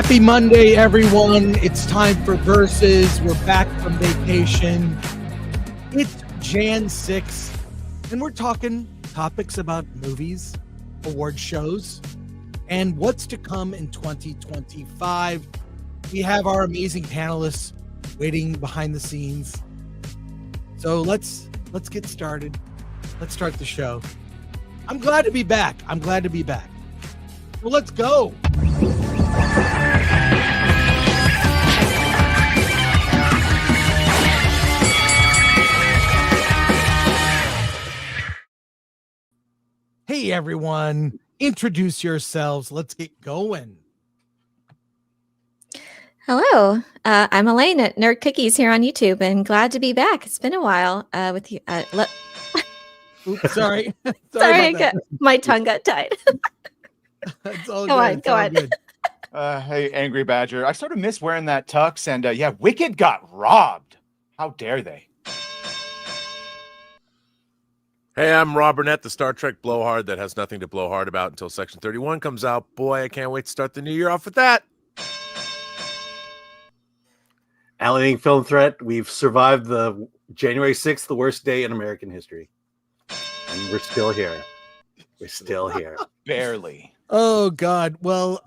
Happy Monday, everyone. It's time for Versus. We're back from vacation. It's Jan 6th, and we're talking topics about movies, award shows, and what's to come in 2025. We have our amazing panelists waiting behind the scenes. So let's get started. Let's start the show. I'm glad to be back. Well, let's go. Hey, everyone. Introduce yourselves. Let's get going. Hello, I'm Elaine at Nerd Cookies here on YouTube, and glad to be back. It's been a while with you. Oops, sorry. Sorry, my tongue got tied. It's all Go good. on. Good. Hey, Angry Badger. I sort of miss wearing that tux, and yeah, Wicked got robbed. How dare they? Hey, I'm Rob Burnett, the Star Trek blowhard that has nothing to blow hard about until Section 31 comes out. Boy, I can't wait to start the new year off with that. Alan Film Threat. We've survived the January 6th, the worst day in American history. And we're still here. Barely. Oh, God. Well,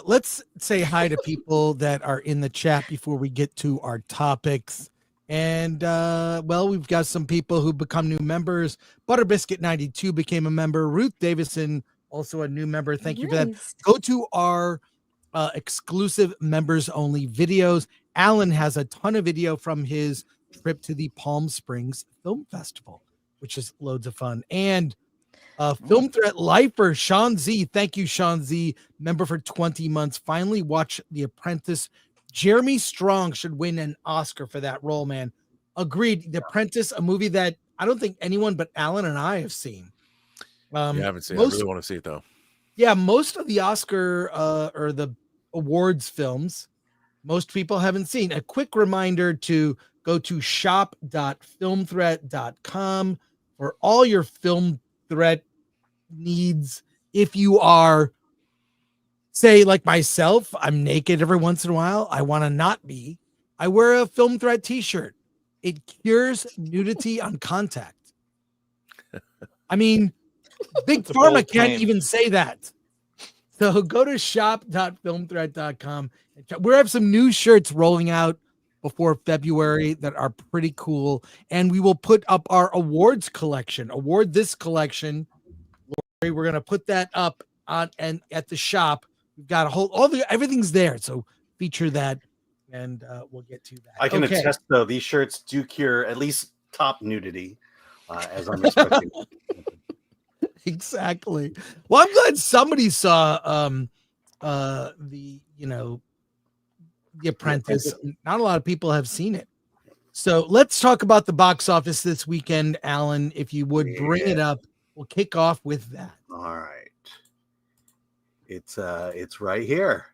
let's say hi to people that are in the chat before we get to our topics. And, well, we've got some people who become new members. Butterbiscuit92 became a member. Ruth Davison, also a new member. Thank you for that. Go to our exclusive members-only videos. Alan has a ton of video from his trip to the Palm Springs Film Festival, which is loads of fun. And Film Threat lifer Sean Z. Thank you, Sean Z. Member for 20 months. Finally watched The Apprentice. Jeremy Strong should win an Oscar for that role, man. Agreed. The Apprentice, a movie that I don't think anyone but Alan and I have seen. I haven't seen it. I really want to see it, though. Yeah, most of the Oscar or the awards films, most people haven't seen. A quick reminder to go to shop.filmthreat.com for all your Film Threat needs. If you are, say, like myself, I'm naked every once in a while. I want to not be. I wear a Film Threat t-shirt. It cures nudity on contact. I mean, Big Pharma can't even say that. So go to shop.filmthreat.com. We have some new shirts rolling out before February that are pretty cool. And we will put up our awards collection. Award This collection. Lori, we're going to put that up on and at the shop. We've got everything's there. So feature that and we'll get to that. I can attest, though, these shirts do cure at least top nudity, as I'm expecting. Exactly. Well, I'm glad somebody saw The Apprentice. Not a lot of people have seen it. So let's talk about the box office this weekend, Alan. If you would bring it up, we'll kick off with that. All right. It's right here.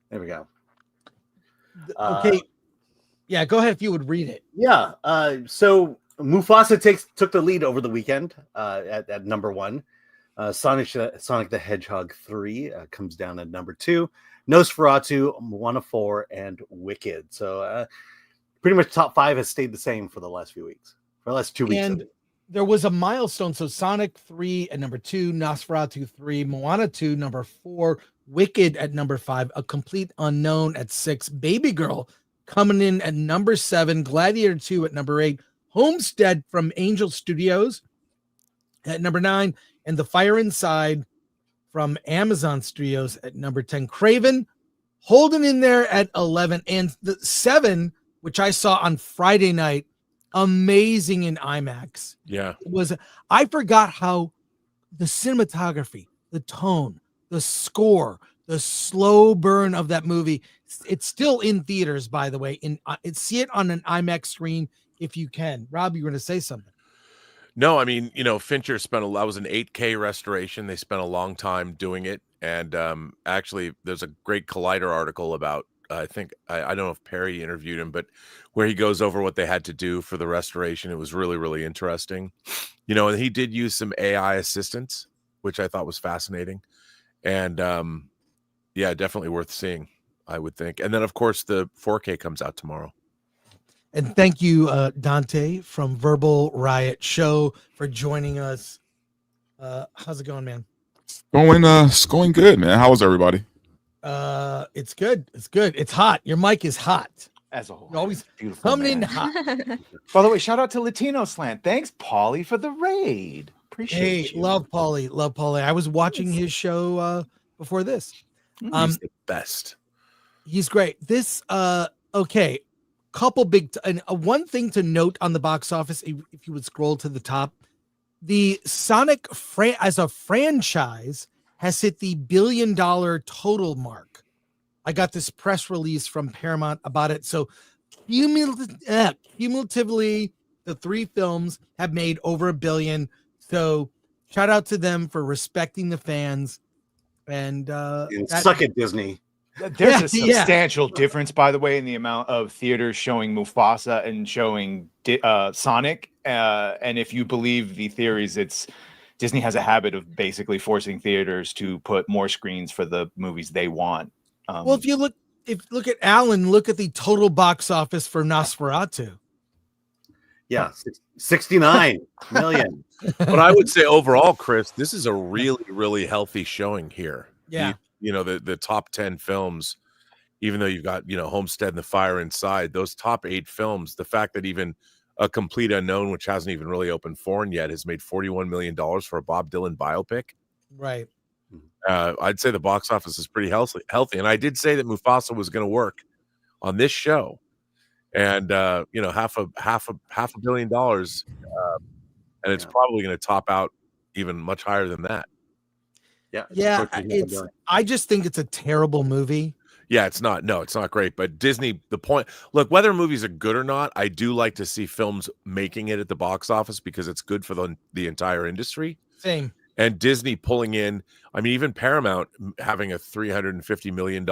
There we go. Okay. Yeah, go ahead if you would read it. Yeah. So Mufasa took the lead over the weekend at number one. Sonic the Hedgehog 3 comes down at number 2. Nosferatu, Moana 4, and Wicked. So pretty much top 5 has stayed the same for the last few weeks. For the last 2 weeks. And there was a milestone. So Sonic 3 at number 2, Nosferatu 3, Moana 2, number 4, Wicked at number 5, A Complete Unknown at 6, Baby Girl coming in at number 7, Gladiator 2 at number 8, Homestead from Angel Studios at number 9, and The Fire Inside from Amazon Studios at number 10. Craven holding in there at 11, and the 7, which I saw on Friday night, amazing in IMAX. Yeah. I forgot how the cinematography, the tone, the score, the slow burn of that movie. It's still in theaters, by the way. See it on an IMAX screen if you can. Rob, you were going to say something. No, I mean, Fincher that was an 8K restoration. They spent a long time doing it. And actually, there's a great Collider article about, I don't know if Perry interviewed him, but where he goes over what they had to do for the restoration. It was really, really interesting. And he did use some AI assistance, which I thought was fascinating. And yeah, definitely worth seeing, I would think. And then, of course, the 4K comes out tomorrow. And thank you, Dante from Verbal Riot Show, for joining us. How's it going, man? It's going good, man. How was everybody? It's good. It's good. It's hot. Your mic is hot. As a whole. You're always Beautiful coming in man. hot. By the way, shout out to Latino Slant. Thanks, Paulie, for the raid. Appreciate Hey, you. love Paulie. Love Paulie. I was watching his show before this. He's the best. He's great. This okay. Couple big and one thing to note on the box office, if you would scroll to the top, the Sonic as a franchise has hit the $1 billion total mark. I got this press release from Paramount about it. So cumulatively, the 3 films have made over $1 billion. So shout out to them for respecting the fans. And suck it, Disney. There's a substantial difference, by the way, in the amount of theaters showing Mufasa and showing Sonic. And if you believe the theories, Disney has a habit of basically forcing theaters to put more screens for the movies they want. Well, if you look at Alan, look at the total box office for Nosferatu. Yeah, 69 million. But I would say overall, Chris, this is a really, really healthy showing here. Yeah. You know, the top 10 films, even though you've got, Homestead and The Fire Inside, those top 8 films, the fact that even A Complete Unknown, which hasn't even really opened foreign yet, has made $41 million for a Bob Dylan biopic. Right. I'd say the box office is pretty healthy. And I did say that Mufasa was going to work on this show. And, half a $1 billion. And it's probably going to top out even much higher than that. Yeah. I just think it's a terrible movie. Yeah, it's not great. But Disney, look, whether movies are good or not, I do like to see films making it at the box office because it's good for the entire industry. Same. And Disney pulling in, I mean, even Paramount having a $350 million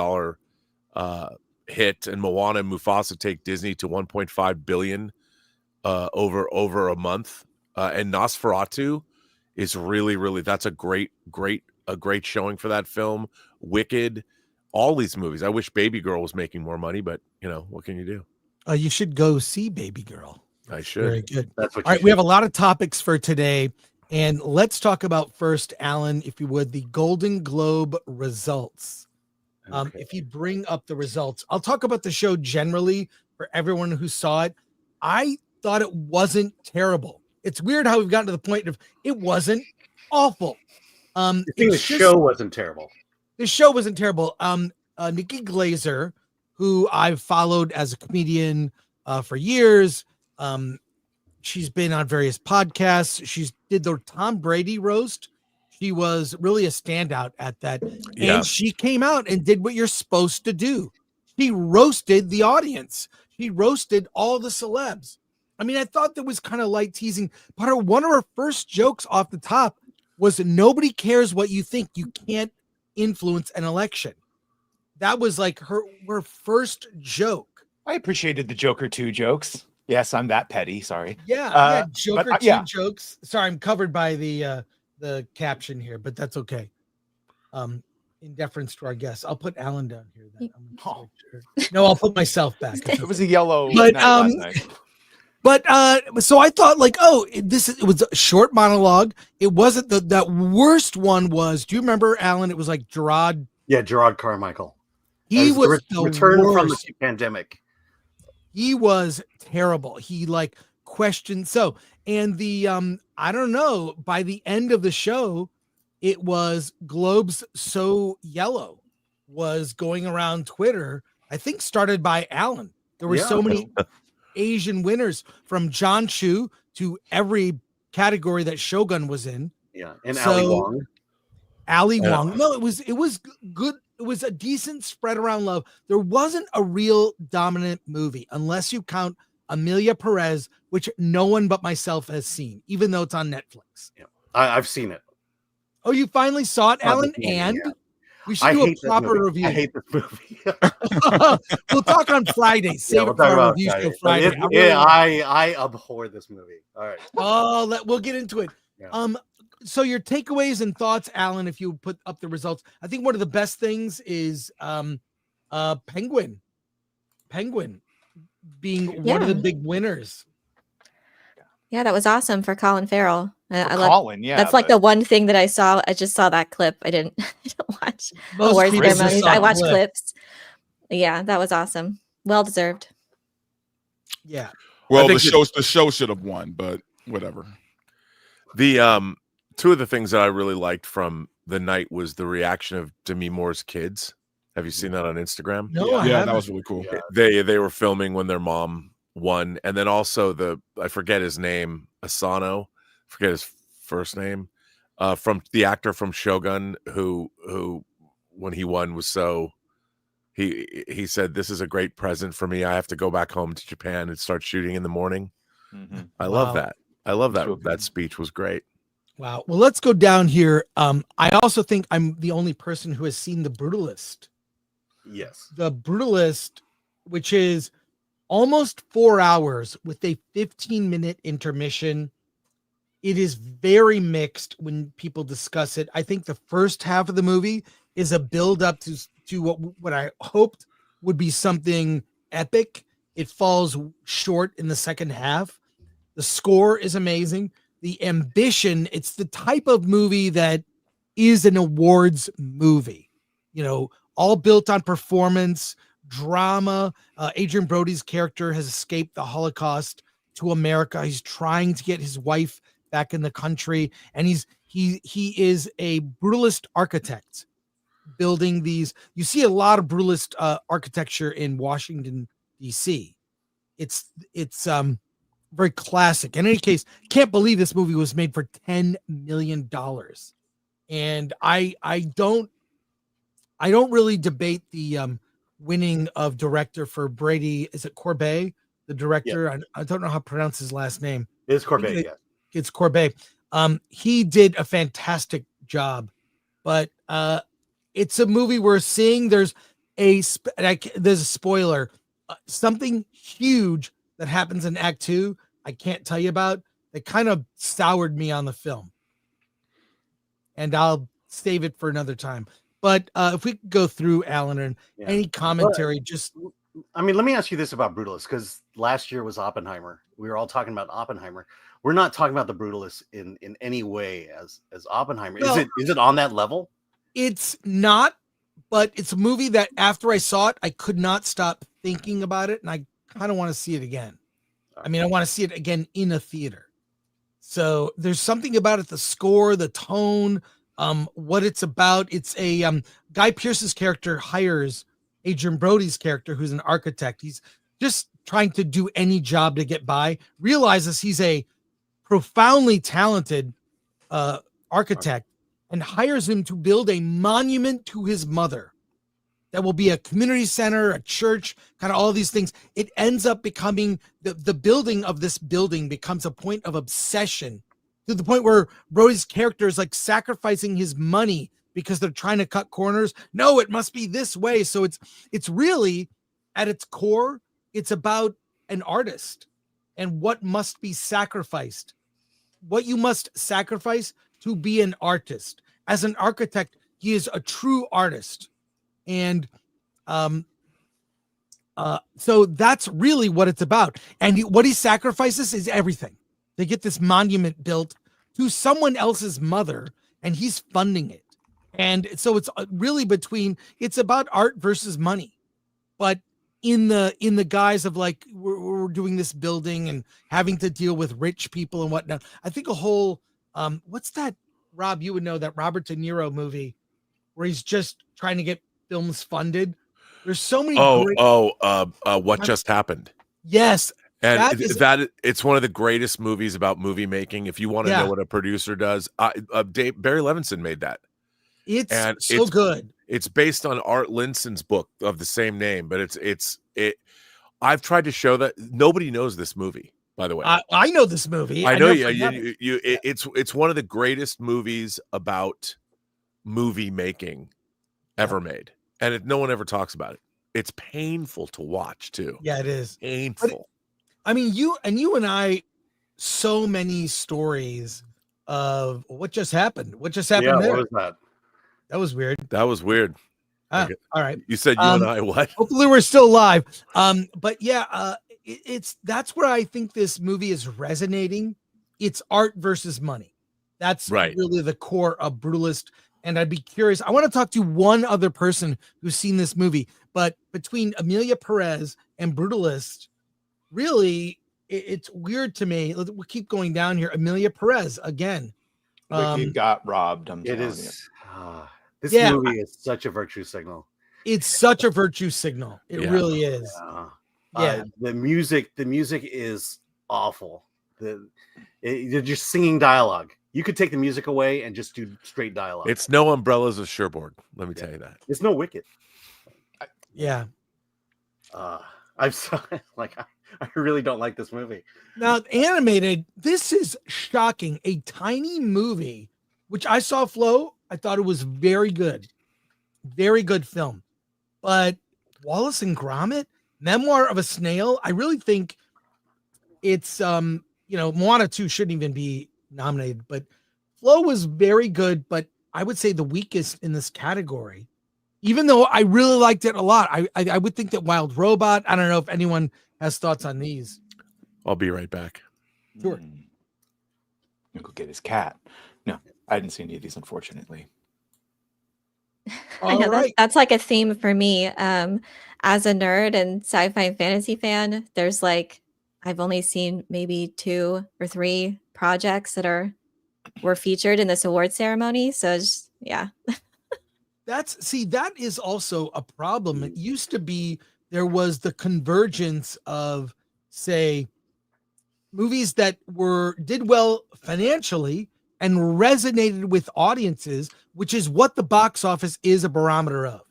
hit, and Moana and Mufasa take Disney to $1.5 billion over a month. And Nosferatu is really, really, that's a great showing for that film. Wicked, all these movies. I wish Baby Girl was making more money, but what can you do? You should go see Baby Girl. I should. Very good. That's what. All right, we have a lot of topics for today, and let's talk about first, Alan, if you would, the Golden Globe results. Okay. If you bring up the results, I'll talk about the show generally for everyone who saw it. I thought it wasn't terrible. It's weird how we've gotten to the point of it wasn't awful. The show wasn't terrible. The show wasn't terrible. Nikki Glazer, who I've followed as a comedian for years, she's been on various podcasts. She's did the Tom Brady roast. She was really a standout at that. Yeah. And she came out and did what you're supposed to do. She roasted the audience. She roasted all the celebs. I mean, I thought that was kind of light teasing, but one of her first jokes off the top was nobody cares what you think. You can't influence an election. That was like her first joke. I appreciated the Joker 2 jokes. Yes, I'm that petty. Sorry. Yeah, Joker but, 2 jokes. Sorry, I'm covered by the caption here, but that's okay. In deference to our guests, I'll put Alan down here. Then. No, I'll put myself back. It was a yellow But, night last night. But so I thought like, it was a short monologue. It wasn't that worst one was. Do you remember, Alan? It was like Gerard. Yeah, Gerard Carmichael. He was the the return from the worst. pandemic. He was terrible. He like questioned. So, and the I don't know. By the end of the show, it was Globes So Yellow was going around Twitter. I think started by Alan. There were so many Asian winners from John Chu to every category that Shogun was in. Yeah, and So- Ali Wong. Ali Wong. No, it was good. It was a decent spread around love. There wasn't a real dominant movie unless you count Amelia Perez, which no one but myself has seen, even though it's on Netflix. Yeah, I've seen it. Oh, you finally saw it, Alan? Yeah. And we should I do a hate this proper movie. review. I hate this movie. We'll talk on Friday. Save it for our review show Friday. I abhor this movie. All right. Oh, we'll get into it. Yeah. so your takeaways and thoughts, Alan, if you put up the results. I think one of the best things is Penguin being one of the Yeah. big winners. Yeah, that was awesome for Colin Farrell. I love Colin, yeah. that's like the one thing that I saw. I just saw that clip. I didn't watch Most awards people just ceremonies. saw I the watched clip. clips. Yeah, that was awesome. Well deserved. Yeah. Well, I the think show should have won, but whatever. The two of the things that I really liked from the night was the reaction of Demi Moore's kids. Have you seen that on Instagram? No, I Yeah, haven't. that was really cool. Yeah. They were filming when their mom won, and then also I forget his name, Asano, forget his first name, from the actor from Shogun who when he won was so he said, "This is a great present for me. I have to go back home to Japan and start shooting in the morning." Mhm. I love Wow. that. I love that. Real That good. speech was great. Wow. Well, let's go down here. I also think I'm the only person who has seen The Brutalist. Yes. The Brutalist, which is almost 4 hours with a 15-minute intermission. It is very mixed when people discuss it. I think the first half of the movie is a build up to what I hoped would be something epic. It falls short in the second half. The score is amazing. The ambition, it's the type of movie that is an awards movie, all built on performance, drama. Adrian Brody's character has escaped the Holocaust to America. He's trying to get his wife back in the country, and he is a brutalist architect building these. You see a lot of brutalist architecture in Washington D.C. It's very classic. In any case, can't believe this movie was made for $10 million. And I don't really debate the winning of director for Brady. Is it Corbet, the director? I don't know how to pronounce his last name. It's Corbett, yeah. It's Corbet. He did a fantastic job, but it's a movie we're seeing. There's a spoiler, something huge that happens in Act 2. I can't tell you about. That kind of soured me on the film, and I'll save it for another time. But if we could go through, Alan, and any commentary, I mean, let me ask you this about Brutalist, because last year was Oppenheimer. We were all talking about Oppenheimer. We're not talking about the Brutalist in any way as Oppenheimer. Well, is it on that level? It's not, but it's a movie that after I saw it, I could not stop thinking about it, and I kind of want to see it again. I mean, I want to see it again in a theater. So there's something about it, the score, the tone, what it's about. It's a Guy Pearce's character hires Adrian Brody's character, who's an architect. He's just trying to do any job to get by, realizes he's a profoundly talented architect, and hires him to build a monument to his mother. That will be a community center, a church, kind of all these things. It ends up becoming the building of this building becomes a point of obsession, to the point where Brody's character is like sacrificing his money because they're trying to cut corners. No, it must be this way. So it's really at its core, it's about an artist and what must be sacrificed, what you must sacrifice to be an artist. As an architect, he is a true artist. And so that's really what it's about. And what he sacrifices is everything. They get this monument built to someone else's mother, and he's funding it. And so it's really it's about art versus money, but in the guise of like, we're doing this building and having to deal with rich people and whatnot. I think a whole, what's that, Rob, you would know, that Robert De Niro movie where he's just trying to get films funded. There's so many. What Just Happened? Yes. And that it's one of the greatest movies about movie making. If you want to know what a producer does, Barry Levinson made that. It's so good. It's based on Art Linson's book of the same name, but I've tried to show that nobody knows this movie. By the way, I know this movie. I know it's one of the greatest movies about movie making ever made, and no one ever talks about it. It's painful to watch too. Yeah, it is painful. I mean, you and I, so many stories of what just happened. What just Yeah, happened there? what was that? That was weird. That was weird. Ah, Okay. all right. You said you and I what? Hopefully we're still live. But yeah, that's where I think this movie is resonating. It's art versus money. That's Right. really the core of Brutalist. And I'd be curious. I want to talk to one other person who's seen this movie, but between Amelia Perez and Brutalist, really, it's weird to me. We'll keep going down here. Amelia Perez again. Wicked got robbed. It telling you. is. This Yeah. movie is such a virtue signal. It's such a virtue signal. It Yeah. really is. Yeah. The music is awful. You're just singing dialogue. You could take the music away and just do straight dialogue. It's no umbrellas of Cherbourg. Let me tell you that. It's no Wicked. Yeah. I'm sorry. Like, I really don't like this movie. Now, animated, this is shocking. A tiny movie, which I saw Flow. I thought it was very good. Very good film. But Wallace and Gromit, Memoir of a Snail, I really think it's, Moana 2 shouldn't even be nominated, but Flow was very good, but I would say the weakest in this category. Even though I really liked it a lot, I would think that Wild Robot, I don't know if anyone has thoughts on these. I'll be right back. Sure. Go get his cat. No, I didn't see any of these, unfortunately. I know All right. that's like a theme for me. As a nerd and sci-fi and fantasy fan, there's I've only seen maybe 2 or 3 projects that were featured in this award ceremony. So yeah. That is also a problem. It used to be there was the convergence of, say, movies that did well financially and resonated with audiences, which is what the box office is a barometer of.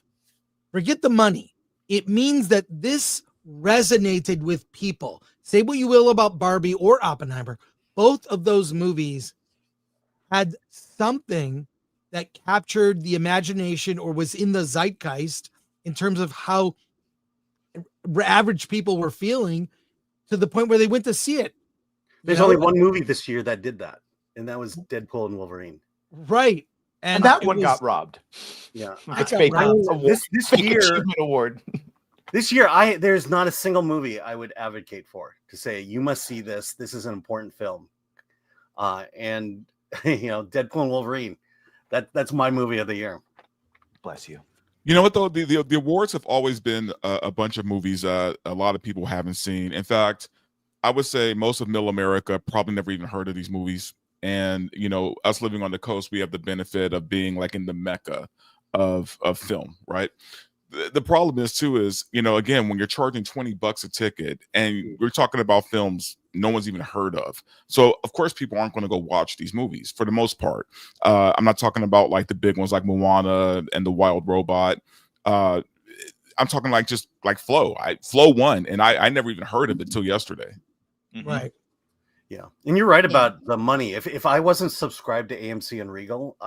Forget the money. It means that this resonated with people. Say what you will about Barbie or Oppenheimer. Both of those movies had something that captured the imagination or was in the zeitgeist in terms of how average people were feeling, to the point where they went to see it. There's only one movie this year that did that, and that was Deadpool and Wolverine. Right. And that one got robbed. Yeah. It's got fake. robbed. This Fake year, achievement award. this year, there's not a single movie I would advocate for to say you must see this. This is an important film. And Deadpool and Wolverine. That's my movie of the year. Bless you. You know what though? The awards have always been a bunch of movies a lot of people haven't seen. In fact, I would say most of Middle America probably never even heard of these movies. And us living on the coast, we have the benefit of being like in the mecca of film, right? The problem is again, when you're charging $20 a ticket and we're talking about films no one's even heard of, so of course people aren't going to go watch these movies for the most part. I'm not talking about like the big ones like Moana and the Wild Robot. I'm talking like just like Flow. Flow won, and I never even heard of it until yesterday. Mm-hmm. Right. Yeah, and you're right about the money. If I wasn't subscribed to AMC and Regal,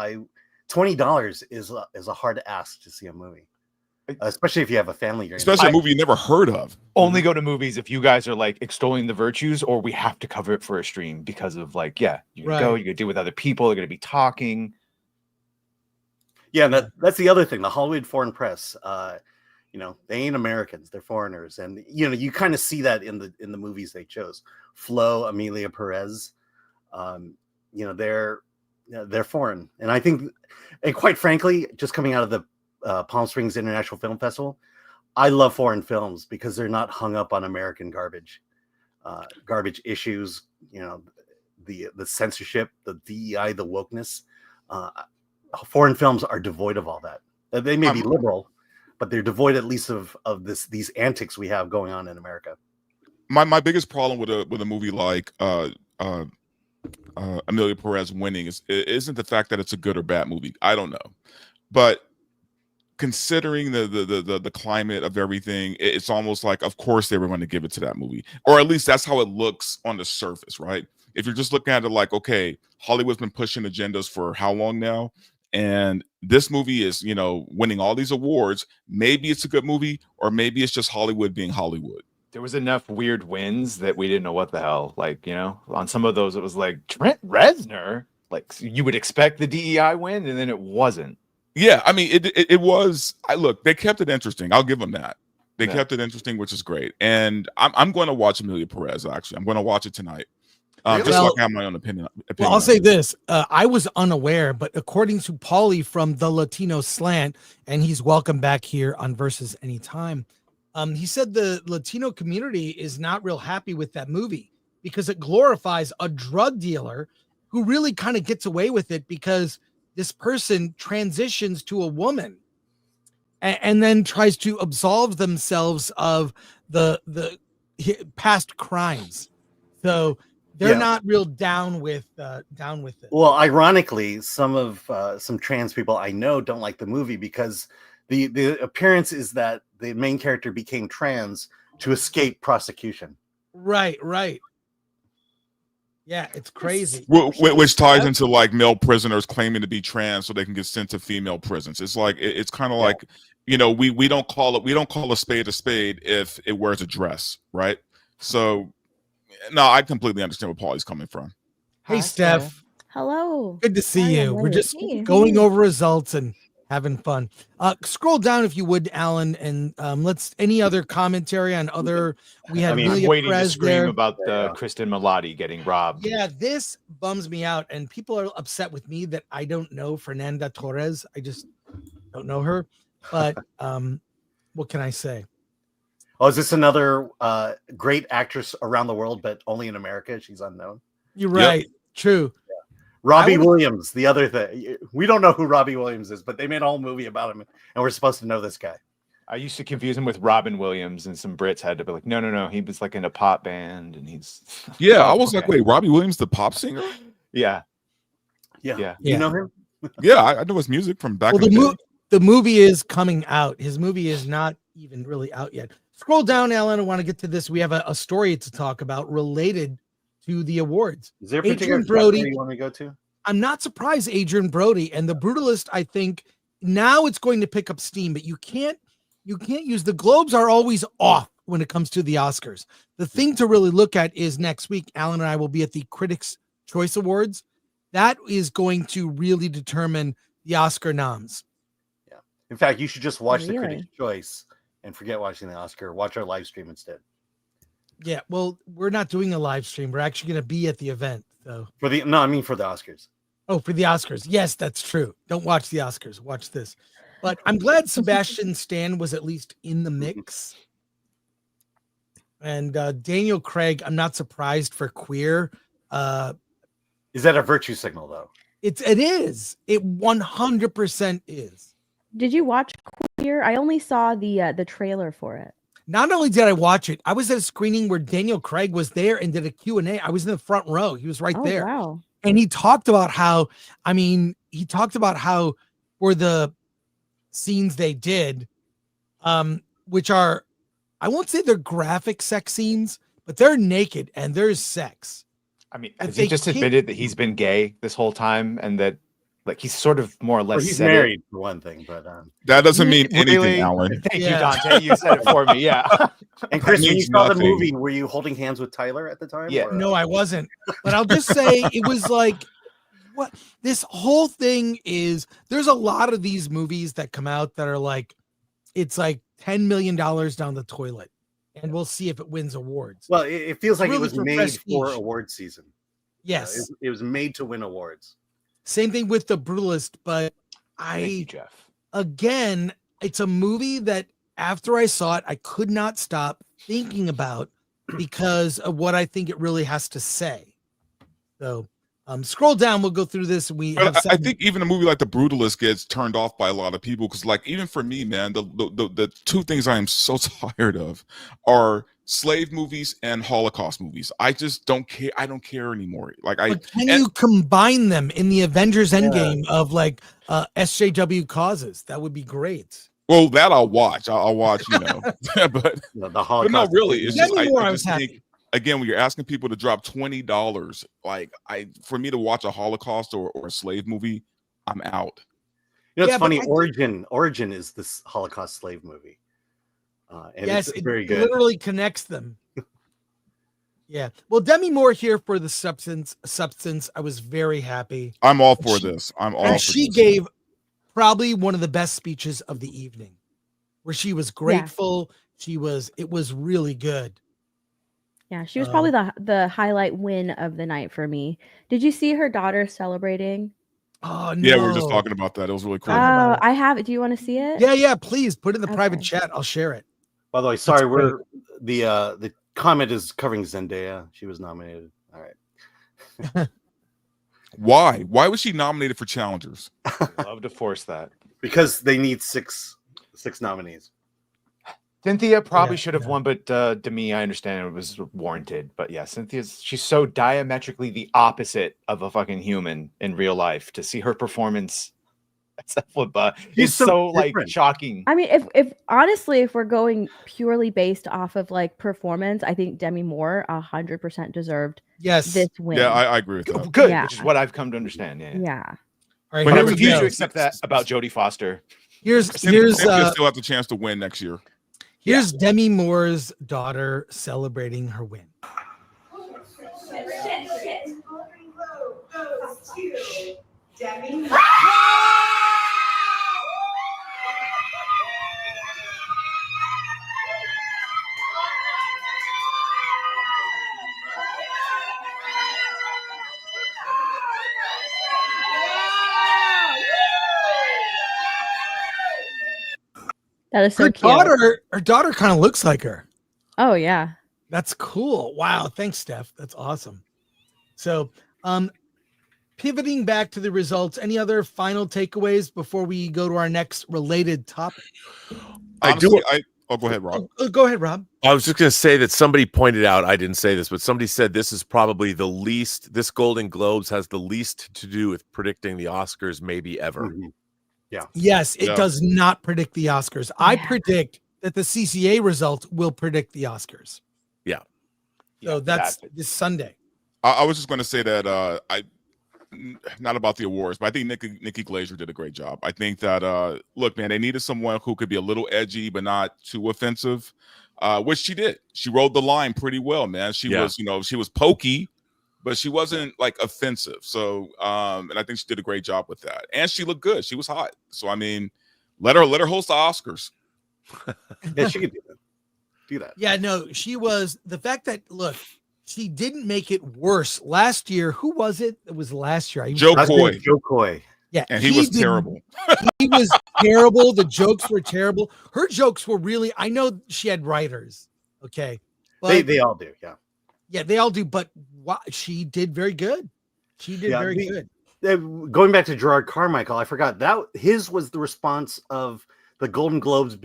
$20 is a hard ask to see a movie. Especially if you have a family. Especially a movie you never heard of. Only go to movies if you guys are like extolling the virtues, or we have to cover it for a stream because of you're gonna go, you're gonna deal with other people, they're gonna be talking. Yeah, that's the other thing. The Hollywood Foreign Press, they ain't Americans; they're foreigners, and you kind of see that in the movies they chose. Flo, Amelia Perez, they're foreign, and I think, and quite frankly, just coming out of the Palm Springs International Film Festival, I love foreign films because they're not hung up on American garbage issues. The censorship, the DEI, the wokeness. Foreign films are devoid of all that. They may be liberal, but they're devoid at least of these antics we have going on in America. My biggest problem with a movie like Amelia Perez winning isn't the fact that it's a good or bad movie. I don't know, but considering the climate of everything, it's almost like, of course they were going to give it to that movie, or at least that's how it looks on the surface, right? If you're just looking at it like, okay, Hollywood's been pushing agendas for how long now, and this movie is winning all these awards. Maybe it's a good movie, or maybe it's just Hollywood being Hollywood. There was enough weird wins that we didn't know what the hell. On some of those, it was like Trent Reznor. like you would expect the DEI win, and then it wasn't. Yeah, I mean, it was. Look, they kept it interesting. I'll give them that. They Yeah. kept it interesting, which is great. And I'm going to watch Amelia Perez. Actually, I'm going to watch it tonight. Just so I can have my own opinion. Well, I'll say this. I was unaware, but according to Paulie from the Latino Slant, and he's welcome back here on Versus Anytime, he said the Latino community is not real happy with that movie because it glorifies a drug dealer who really kind of gets away with it because this person transitions to a woman and then tries to absolve themselves of the past crimes. So they're not real down with it. Well, ironically, some trans people I know don't like the movie because the appearance is that the main character became trans to escape prosecution. Right. Yeah, it's crazy. Which ties into like male prisoners claiming to be trans so they can get sent to female prisons. It's like it's kind of like, you know, we don't call a spade if it wears a dress, right? So no, I completely understand where Paulie's coming from. Hey, Steph. Hello. Good to see you. We're just Hey. going over results and having fun. Scroll down if you would, Alan, and let's any other commentary on other. We had I'm Amelia waiting to Perez scream there. about Kristen Milotti getting robbed. Yeah, this bums me out, and people are upset with me that I don't know Fernanda Torres. I just don't know her. But what can I say? Oh, is this another great actress around the world, but only in America? She's unknown. You're right. Yep. True. Robbie Williams, the other thing. We don't know who Robbie Williams is, but they made a whole movie about him, and we're supposed to know this guy. I used to confuse him with Robin Williams, and some Brits had to be like, no. He was like in a pop band, and he's... Yeah, I was like, wait, Robbie Williams, the pop singer? Yeah. You know him? Yeah, I know his music from back in the day. The movie is coming out. His movie is not even really out yet. Scroll down, Alan. I want to get to this. We have a story to talk about related to the awards. Is there a particular Brody you want to go to? I'm not surprised, Adrian Brody and The Brutalist. I think now it's going to pick up steam, but you can't use the Globes are always off when it comes to the Oscars. The thing to really look at is next week, Alan and I will be at the Critics' Choice Awards. That is going to really determine the Oscar noms. Yeah. In fact, you should just watch the Critics' Choice and forget watching the Oscar. Watch our live stream instead. Yeah, well, we're not doing a live stream. We're actually going to be at the event. So for the Oscars. Oh, for the Oscars. Yes, that's true. Don't watch the Oscars. Watch this. But I'm glad Sebastian Stan was at least in the mix. And Daniel Craig, I'm not surprised for Queer. Is that a virtue signal, though? It is. It 100% is. Did you watch Queer? I only saw the trailer for it. Not only did I watch it, I was at a screening where Daniel Craig was there and did a Q&A. I was in the front row. He was right there. Wow. And he talked about how, for the scenes they did, which are, I won't say they're graphic sex scenes, but they're naked and there's sex. I mean, has he just admitted that he's been gay this whole time and that like he's sort of more or less he's married for one thing, but that doesn't mean anything, Alan. Thank you, Dante. You said it for me. Yeah. And Chris, when you saw the movie, were you holding hands with Tyler at the time? Yeah. No, I wasn't. But I'll just say it was like, what this whole thing is. There's a lot of these movies that come out that are like, it's like $10 million down the toilet, and we'll see if it wins awards. Well, it feels like really it was made for award season. Yes, it was made to win awards. Same thing with The Brutalist, but Jeff. Again, it's a movie that after I saw it, I could not stop thinking about because of what I think it really has to say. So scroll down, we'll go through this. I think even a movie like The Brutalist gets turned off by a lot of people because, like, even for me, man, the two things I am so tired of are slave movies and Holocaust movies. I just don't care. I don't care anymore. Like, you combine them in the Avengers Endgame of like SJW causes? That would be great. Well, that I'll watch. I'll watch, but the Holocaust. But no, really, it's just I just think, again, when you're asking people to drop $20, like for me to watch a Holocaust or a slave movie, I'm out. It's funny. Origin is this Holocaust slave movie. And yes, it's very it good. Literally connects them. Yeah. Well, Demi Moore here for the substance. I was very happy. I'm all for this. I'm all And for she this. gave probably one of the best speeches of the evening, where she was grateful. It was really good. Yeah, she was probably the highlight win of the night for me. Did you see her daughter celebrating? Oh no. Yeah, we were just talking about that. It was really cool. Oh, I have it. Do you want to see it? Yeah, please put it in the private Okay. chat. I'll share it. By the way, sorry, we're the comment is covering Zendaya. She was nominated. All right. Why? Why was she nominated for challengers? Love to force that. Because they need six nominees. Cynthia probably should have won, but to me, I understand it was warranted. But yeah, she's so diametrically the opposite of a fucking human in real life. To see her performance is so like shocking. I mean, if honestly, if we're going purely based off of like performance, I think Demi Moore 100% deserved this win. Yeah, I agree with that. Good, Yeah. which is what I've come to understand. Yeah. All right, But I here we refuse go. to accept that about Jodie Foster. Here's Cynthia still have the chance to win next year. Here's Demi Moore's daughter celebrating her win. Shit. Golden Globe goes to Demi. That is so Her cute. Her daughter kind of looks like her. Oh yeah. That's cool. Wow. Thanks, Steph. That's awesome. So, pivoting back to the results, any other final takeaways before we go to our next related topic? Honestly, go ahead, Rob. Go ahead, Rob. I was just going to say that somebody pointed out, I didn't say this, but somebody said this is probably this Golden Globes has the least to do with predicting the Oscars maybe ever. Mm-hmm. Yeah. Yes, it does not predict the Oscars. I predict that the CCA results will predict the Oscars. Yeah. So that's this Sunday. I was just going to say that not about the awards, but I think Nikki Glaser did a great job. I think that look, man, they needed someone who could be a little edgy but not too offensive, which she did. She rode the line pretty well, man. She was, she was pokey, but she wasn't like offensive. So, and I think she did a great job with that. And she looked good. She was hot. So, I mean, let her host the Oscars. Yeah, she could do that. Yeah, no, she was the fact that look, she didn't make it worse last year. Who was it? It was last year. Joe Coy. Joe Coy. Yeah, and he was terrible. He was terrible. The jokes were terrible. Her jokes were really. I know she had writers. Okay, but they all do. Yeah. Yeah, they all do. But she did very good. She did very good. Going back to Gerard Carmichael, I forgot that his was the response of the Golden Globes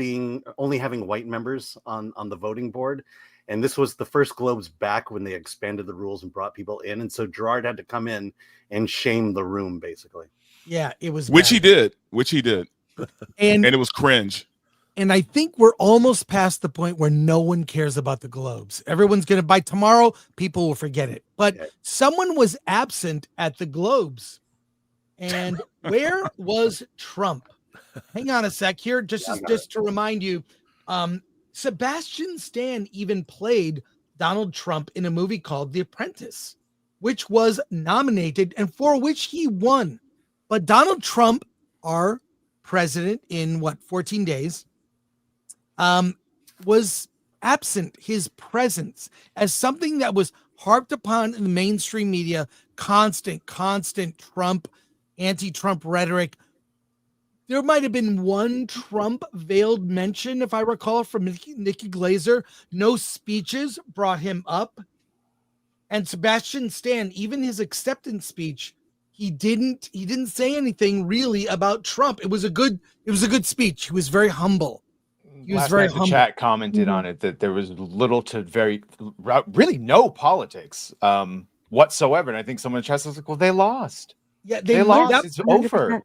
only having white members on the voting board. And this was the first Globes back when they expanded the rules and brought people in. And so Gerard had to come in and shame the room, basically. Yeah, it was. Which he did. And it was cringe. And I think we're almost past the point where no one cares about the Globes. Everyone's going to, by tomorrow, people will forget it. But someone was absent at the Globes. And where was Trump? Hang on a sec here. Just to remind you, Sebastian Stan even played Donald Trump in a movie called The Apprentice, which was nominated and for which he won. But Donald Trump, our president in 14 days, was absent. His presence as something that was harped upon in the mainstream media, constant Trump, anti-Trump rhetoric. There might have been one Trump veiled mention, if I recall, from Nikki Glaser. No speeches brought him up. And Sebastian Stan, even his acceptance speech, he didn't say anything really about Trump. It was a good speech. He was very humble. He was very humble. The chat commented on it that there was little to really no politics whatsoever. And I think someone in chat was like, well, they lost. Yeah, they lost. It's 100%. over.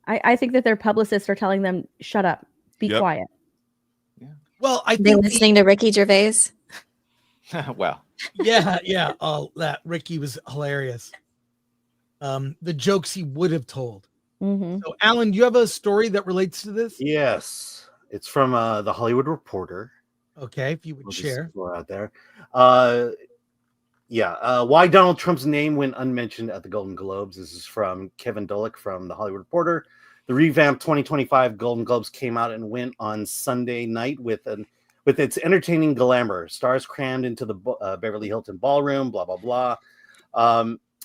I think that their publicists are telling them, shut up, be quiet. Yeah. Well, I think they're listening to Ricky Gervais. Well, yeah. Oh, that Ricky was hilarious. The jokes he would have told. Mm-hmm. So, Alan, do you have a story that relates to this? Yes, it's from the Hollywood Reporter. Okay, if you would share. Out there. Why Donald Trump's name went unmentioned at the Golden Globes. This is from Kevin Dullock from The Hollywood Reporter. The revamped 2025 Golden Globes came out and went on Sunday night with its entertaining glamour. Stars crammed into the Beverly Hilton ballroom, blah, blah, blah.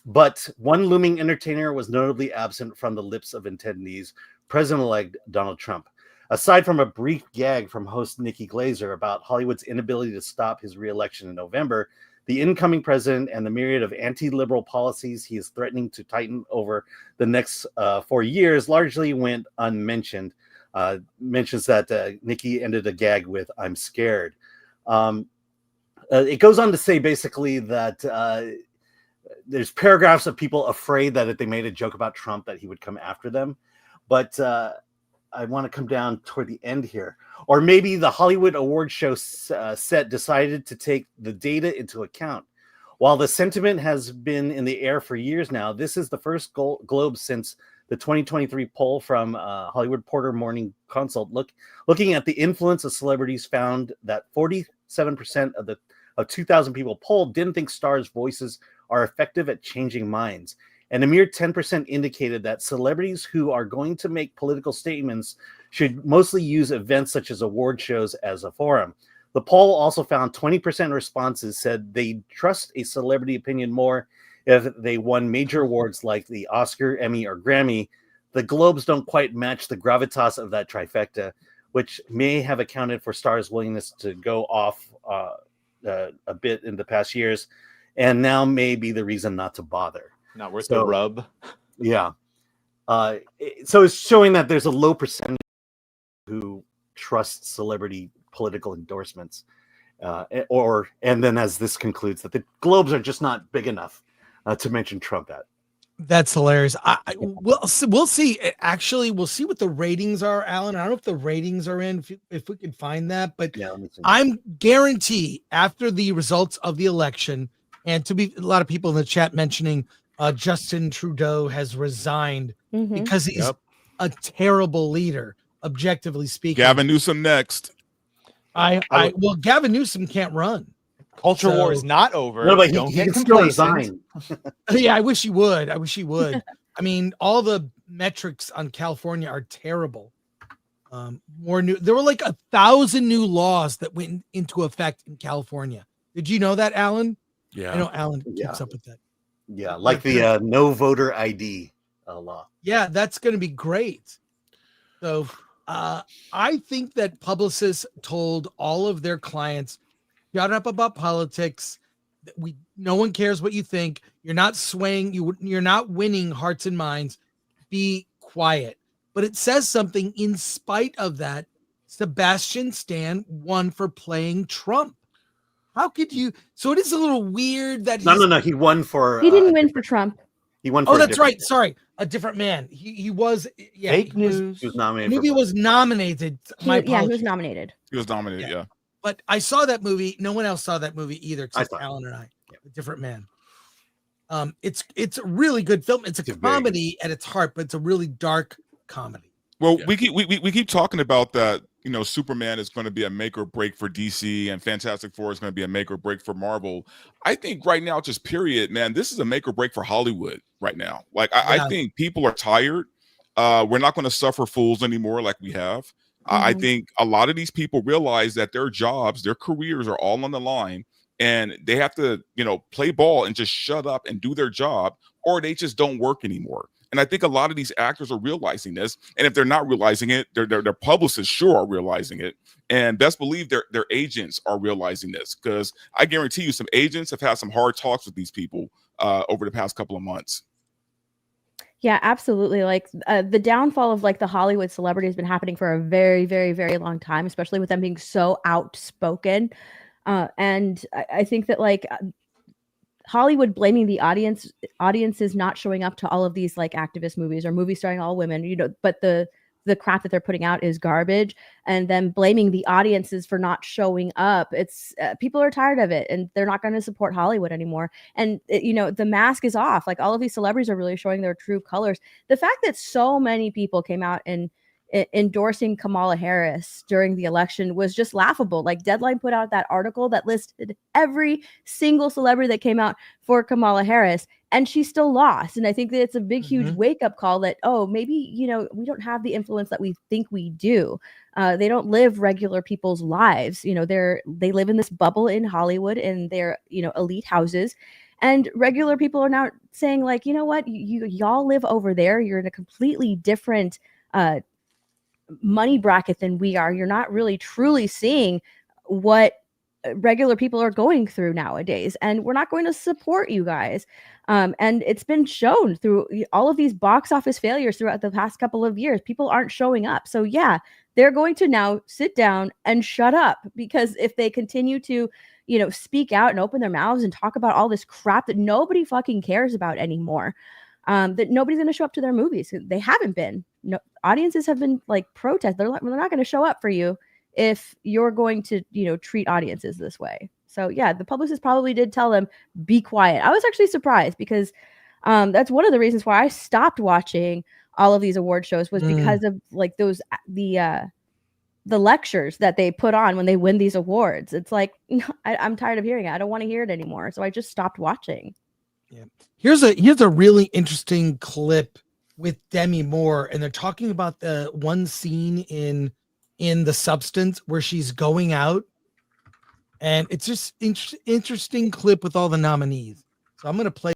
But one looming entertainer was notably absent from the lips of attendees, President-elect Donald Trump. Aside from a brief gag from host Nikki Glaser about Hollywood's inability to stop his re-election in November, the incoming president and the myriad of anti-liberal policies he is threatening to tighten over the next 4 years largely went unmentioned. Mentions that Nikki ended a gag with, "I'm scared." It goes on to say basically that there's paragraphs of people afraid that if they made a joke about Trump that he would come after them. But I want to come down toward the end here. Or maybe the Hollywood award show set decided to take the data into account. While the sentiment has been in the air for years now, this is the first Globe since the 2023 poll from Hollywood Reporter Morning Consult looking at the influence of celebrities found that 47% of 2,000 people polled didn't think stars' voices are effective at changing minds. And a mere 10% indicated that celebrities who are going to make political statements should mostly use events such as award shows as a forum. The poll also found 20% responses said they trust a celebrity opinion more if they won major awards like the Oscar, Emmy, or Grammy. The Globes don't quite match the gravitas of that trifecta, which may have accounted for stars' willingness to go off a bit in the past years, and now may be the reason not to bother. Not worth the rub. Yeah. So it's showing that there's a low percentage who trust celebrity political endorsements. And then as this concludes, that the Globes are just not big enough to mention Trump at. That's hilarious. We'll see. Actually, we'll see what the ratings are, Alan. I don't know if the ratings are in, if we can find that, but Yeah, let me see. I'm guarantee after the results of the election, and to be a lot of people in the chat mentioning Justin Trudeau has resigned because he's a terrible leader, objectively speaking. Gavin Newsom next. Well, Gavin Newsom can't run. Culture war is not over. No, but Don't he get can still complacent. resign. Yeah, I wish he would. I mean, all the metrics on California are terrible. There were like 1,000 new laws that went into effect in California. Did you know that, Alan? Yeah. I know Alan keeps up with that. Yeah, like the no voter ID law. Yeah, that's going to be great. So I think that publicists told all of their clients, shut up about politics. No one cares what you think. You're not swaying. You're not winning hearts and minds. Be quiet. But it says something. In spite of that, Sebastian Stan won for playing Trump. How could you? So it is a little weird that No. He won for. He didn't win for Trump. He won for. Oh, that's right. Sorry, a different man. He was. Yeah, Fake news. He was nominated. The movie was nominated. He was nominated. He was nominated, yeah. But I saw that movie. No one else saw that movie either, except I saw it. Alan and I. A different man. It's a really good film. It's a comedy at its heart, but it's a really dark comedy. Well, we keep talking about that. You know, Superman is going to be a make or break for DC, and Fantastic Four is going to be a make or break for Marvel. I think right now, just period, man, this is a make or break for Hollywood right now. Like, I think people are tired. We're not going to suffer fools anymore like we have. I think a lot of these people realize that their jobs, their careers are all on the line, and they have to, play ball and just shut up and do their job, or they just don't work anymore. And I think a lot of these actors are realizing this. And if they're not realizing it, their publicists sure are realizing it. And best believe their agents are realizing this, because I guarantee you some agents have had some hard talks with these people over the past couple of months. Yeah, absolutely. Like the downfall of like the Hollywood celebrity has been happening for a very, very, very long time, especially with them being so outspoken. And I think that like Hollywood blaming the audiences not showing up to all of these like activist movies or movies starring all women, but the crap that they're putting out is garbage, and then blaming the audiences for not showing up. It's people are tired of it, and they're not going to support Hollywood anymore. And the mask is off. Like all of these celebrities are really showing their true colors. The fact that so many people came out and endorsing Kamala Harris during the election was just laughable. Like Deadline put out that article that listed every single celebrity that came out for Kamala Harris, and she still lost. And I think that it's a big, huge wake up call that, oh, maybe, you know, we don't have the influence that we think we do. They don't live regular people's lives. You know, they live in this bubble in Hollywood in their, you know, elite houses. And regular people are now saying, like, you know what, y'all live over there. You're in a completely different money bracket than we are. You're not really truly seeing what regular people are going through nowadays, and we're not going to support you guys. And it's been shown through all of these box office failures throughout the past couple of years. People aren't showing up. So yeah, they're going to now sit down and shut up, because if they continue to, you know, speak out and open their mouths and talk about all this crap that nobody fucking cares about anymore, that nobody's going to show up to their movies. They haven't been. No, audiences have been like protest. They're not going to show up for you if you're going to, you know, treat audiences this way. So yeah, the publicist probably did tell them, be quiet. I was actually surprised, because that's one of the reasons why I stopped watching all of these award shows, was because of like those the lectures that they put on when they win these awards. It's like, I'm tired of hearing it. I don't want to hear it anymore. So I just stopped watching. Yeah. Here's a really interesting clip with Demi Moore, and they're talking about the one scene in The Substance where she's going out, and it's just interesting clip with all the nominees. So I'm going to play.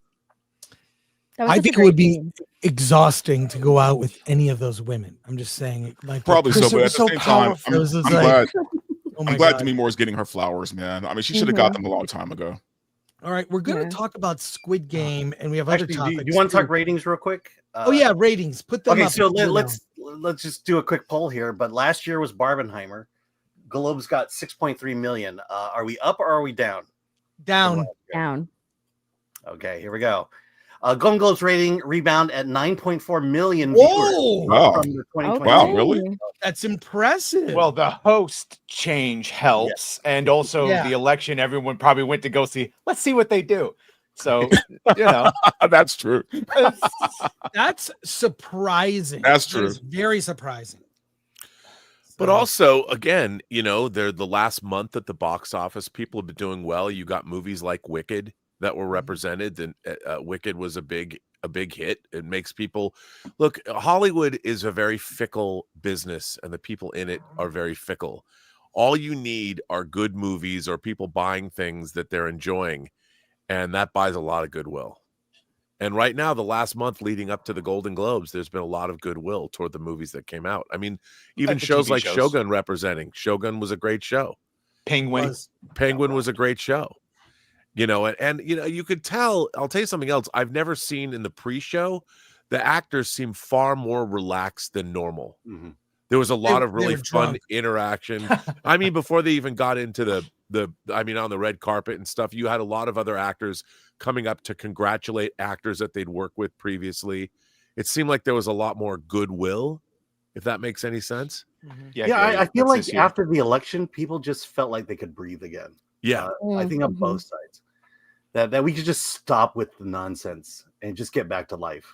I think it would be exhausting to go out with any of those women. I'm just saying, like, probably so, but at the same time, I'm glad. I'm glad God. Demi Moore is getting her flowers, man. I mean, she should have got them a long time ago. All right, we're going to talk about Squid Game, and we have other topics. Do you want to talk ratings real quick? Oh yeah, ratings. Put them up. So let's just do a quick poll here. But last year was Barbenheimer. Globes got 6.3 million. Are we up or are we down? Down. Okay, here we go. Golden Globes rating rebound at 9.4 million Whoa! Wow. From the 2020. Wow, really? That's impressive. Well, the host change helps, and also the election. Everyone probably went to go see. Let's see what they do. So, you know, that's true. That's surprising. That's true. That's very surprising. But also, again, you know, they're the last month at the box office. People have been doing well. You got movies like Wicked that were represented, and Wicked was a big hit. It makes people look. Hollywood is a very fickle business, and the people in it are very fickle. All you need are good movies or people buying things that they're enjoying, and that buys a lot of goodwill. And right now, the last month leading up to the Golden Globes, there's been a lot of goodwill toward the movies that came out. I mean, even shows like Shogun representing. Shogun was a great show. Penguin was a great show. You know, and you know, you could tell. I'll tell you something else. I've never seen in the pre-show, the actors seem far more relaxed than normal. Mm-hmm. There was a lot of really fun interaction. I mean, before they even got into I mean, on the red carpet and stuff, you had a lot of other actors coming up to congratulate actors that they'd worked with previously. It seemed like there was a lot more goodwill, if that makes any sense. Mm-hmm. Yeah, I feel like after the election, people just felt like they could breathe again. Yeah. I think on both sides. That we could just stop with the nonsense and just get back to life.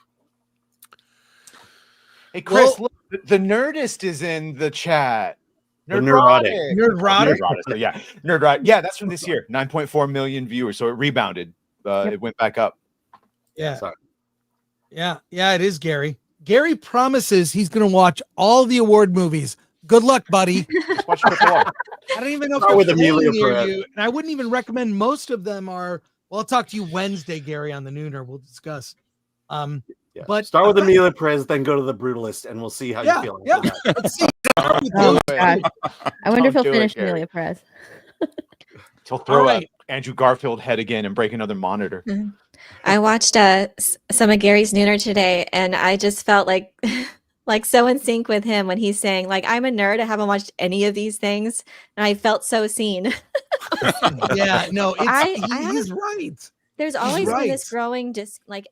Hey, Chris, look, the Nerdist is in the chat. Neurotic. Yeah, Nerdrotic. Yeah, that's from this year. 9.4 million viewers. So it rebounded. It went back up. Yeah. Sorry. Yeah, it is Gary. Gary promises he's going to watch all the award movies. Good luck, buddy. Just watch I don't even know if it's near you, and I wouldn't even recommend. Most of them are. Well, I'll talk to you Wednesday, Gary, on the Nooner. We'll discuss. But start with Amelia Perez, then go to the Brutalist, and we'll see how you feel. Yeah, let's see. Oh, God. I wonder if he'll finish Amelia Perez. He'll throw up Andrew Garfield head again and break another monitor. Mm-hmm. I watched some of Gary's Nooner today, and I just felt like so in sync with him when he's saying, like, I'm a nerd. I haven't watched any of these things, and I felt so seen. Yeah, no, he's right. There's always been this growing,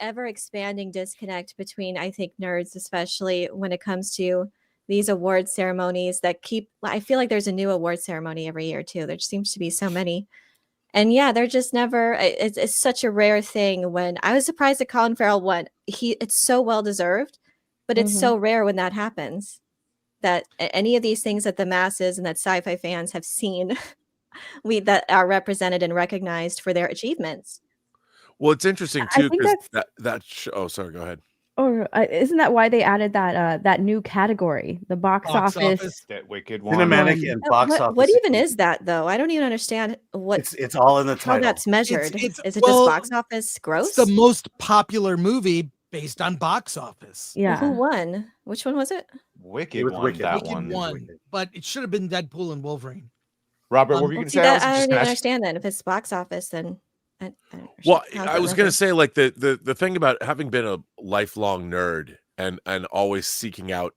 ever expanding disconnect between, I think, nerds, especially when it comes to these award ceremonies that I feel like there's a new award ceremony every year too. There seems to be so many. And yeah, they're just never, it's such a rare thing. When I was surprised that Colin Farrell won, it's so well deserved, but it's so rare when that happens. that any of these things that the masses and that sci-fi fans have seen, that are represented and recognized for their achievements. Well, it's interesting I too think because that's oh, sorry, go ahead. or isn't that why they added that new category, the box office? That wicked one. Cinematic One. and box office. What even is that though? I don't even understand It's all in the how title. that's measured. It's Is it well, just box office gross? It's the most popular movie based on box office. Well, Yeah. who won? Which one was it? Wicked was one. Wicked. That Wicked one. won, but it should have been Deadpool and Wolverine. Robert, what were you Well, going to see, say? that I was don't just even gonna ask- understand then. If it's box office, then Well, how's I that was going to measured? say, like, the thing about having been a lifelong nerd and always seeking out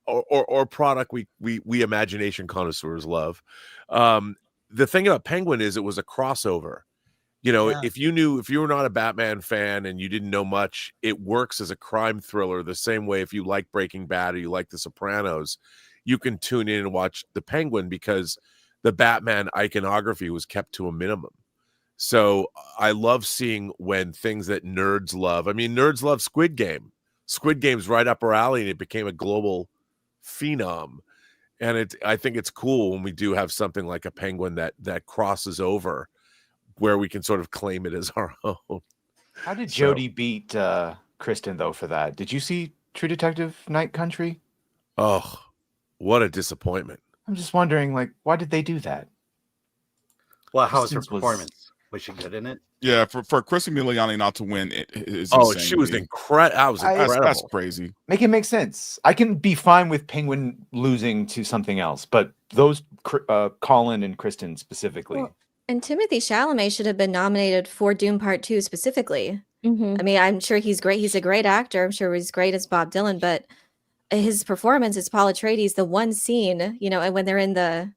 or product we imagination connoisseurs love. The thing about Penguin is it was a crossover. You know, Yeah. if you were not a Batman fan and you didn't know much, it works as a crime thriller the same way if you like Breaking Bad or you like The Sopranos, you can tune in and watch The Penguin because the Batman iconography was kept to a minimum. So I love seeing when things that nerds love. I mean, nerds love Squid Game. Squid Game's right up our alley, and it became a global phenom. And I think it's cool when we do have something like a Penguin that crosses over, where we can sort of claim it as our own. How did So- Jodie beat Kristen though for that? Did you see True Detective Night Country? Oh, what a disappointment! I'm just wondering, like, why did they do that? Well, how was her Kristen's was- performance? Was she good in it? Yeah, for Kristen Miliani not to win is Oh, insane she to was me. incredible. That was incredible. That's crazy. Make it make sense. I can be fine with Penguin losing to something else, but those Colin and Kristen specifically. Well, and Timothy Chalamet should have been nominated for Doom Part 2 specifically. Mhm. I mean, I'm sure he's great. He's a great actor. I'm sure he's great as Bob Dylan, but his performance as Paul Atreides, the one scene, you know, and when they're in the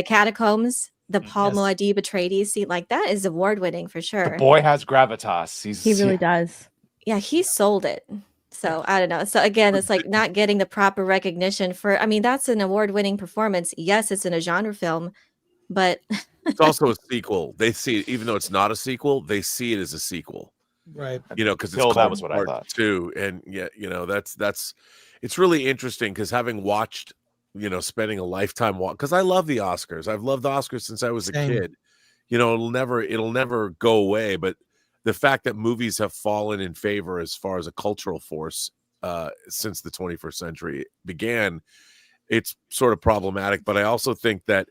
catacombs, the Paul Yes. Muad'Dib Atreides scene, like that is award winning for the sure. boy has gravitas. He really does. Yeah, he sold it. So I don't know. So again, it's like not getting the proper recognition for. I mean, that's an award winning performance. Yes, it's in a genre film, but It's also a sequel. They see it, even though it's not a sequel, they see it as a sequel. Right. You know, because it's Bill, that called was what I Part thought. 2, and yeah, you know, that's it's really interesting because having watched, you know, spending a lifetime because I love the Oscars. I've loved the Oscars since I was Same. a kid. You know, it'll never go away. But the fact that movies have fallen in favor as far as a cultural force since the 21st century began, it's sort of problematic. But I also think that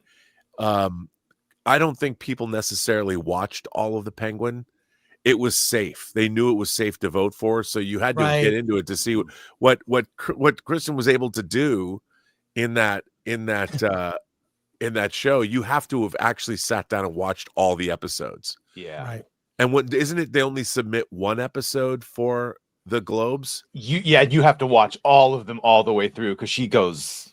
I don't think people necessarily watched all of the Penguin. It was safe. They knew it was safe to vote for, so you had to Right. get into it to see what Kristen was able to do in that show. You have to have actually sat down and watched all the episodes. Yeah. Right. And what isn't it? They only submit one episode for the Globes. You have to watch all of them all the way through because she goes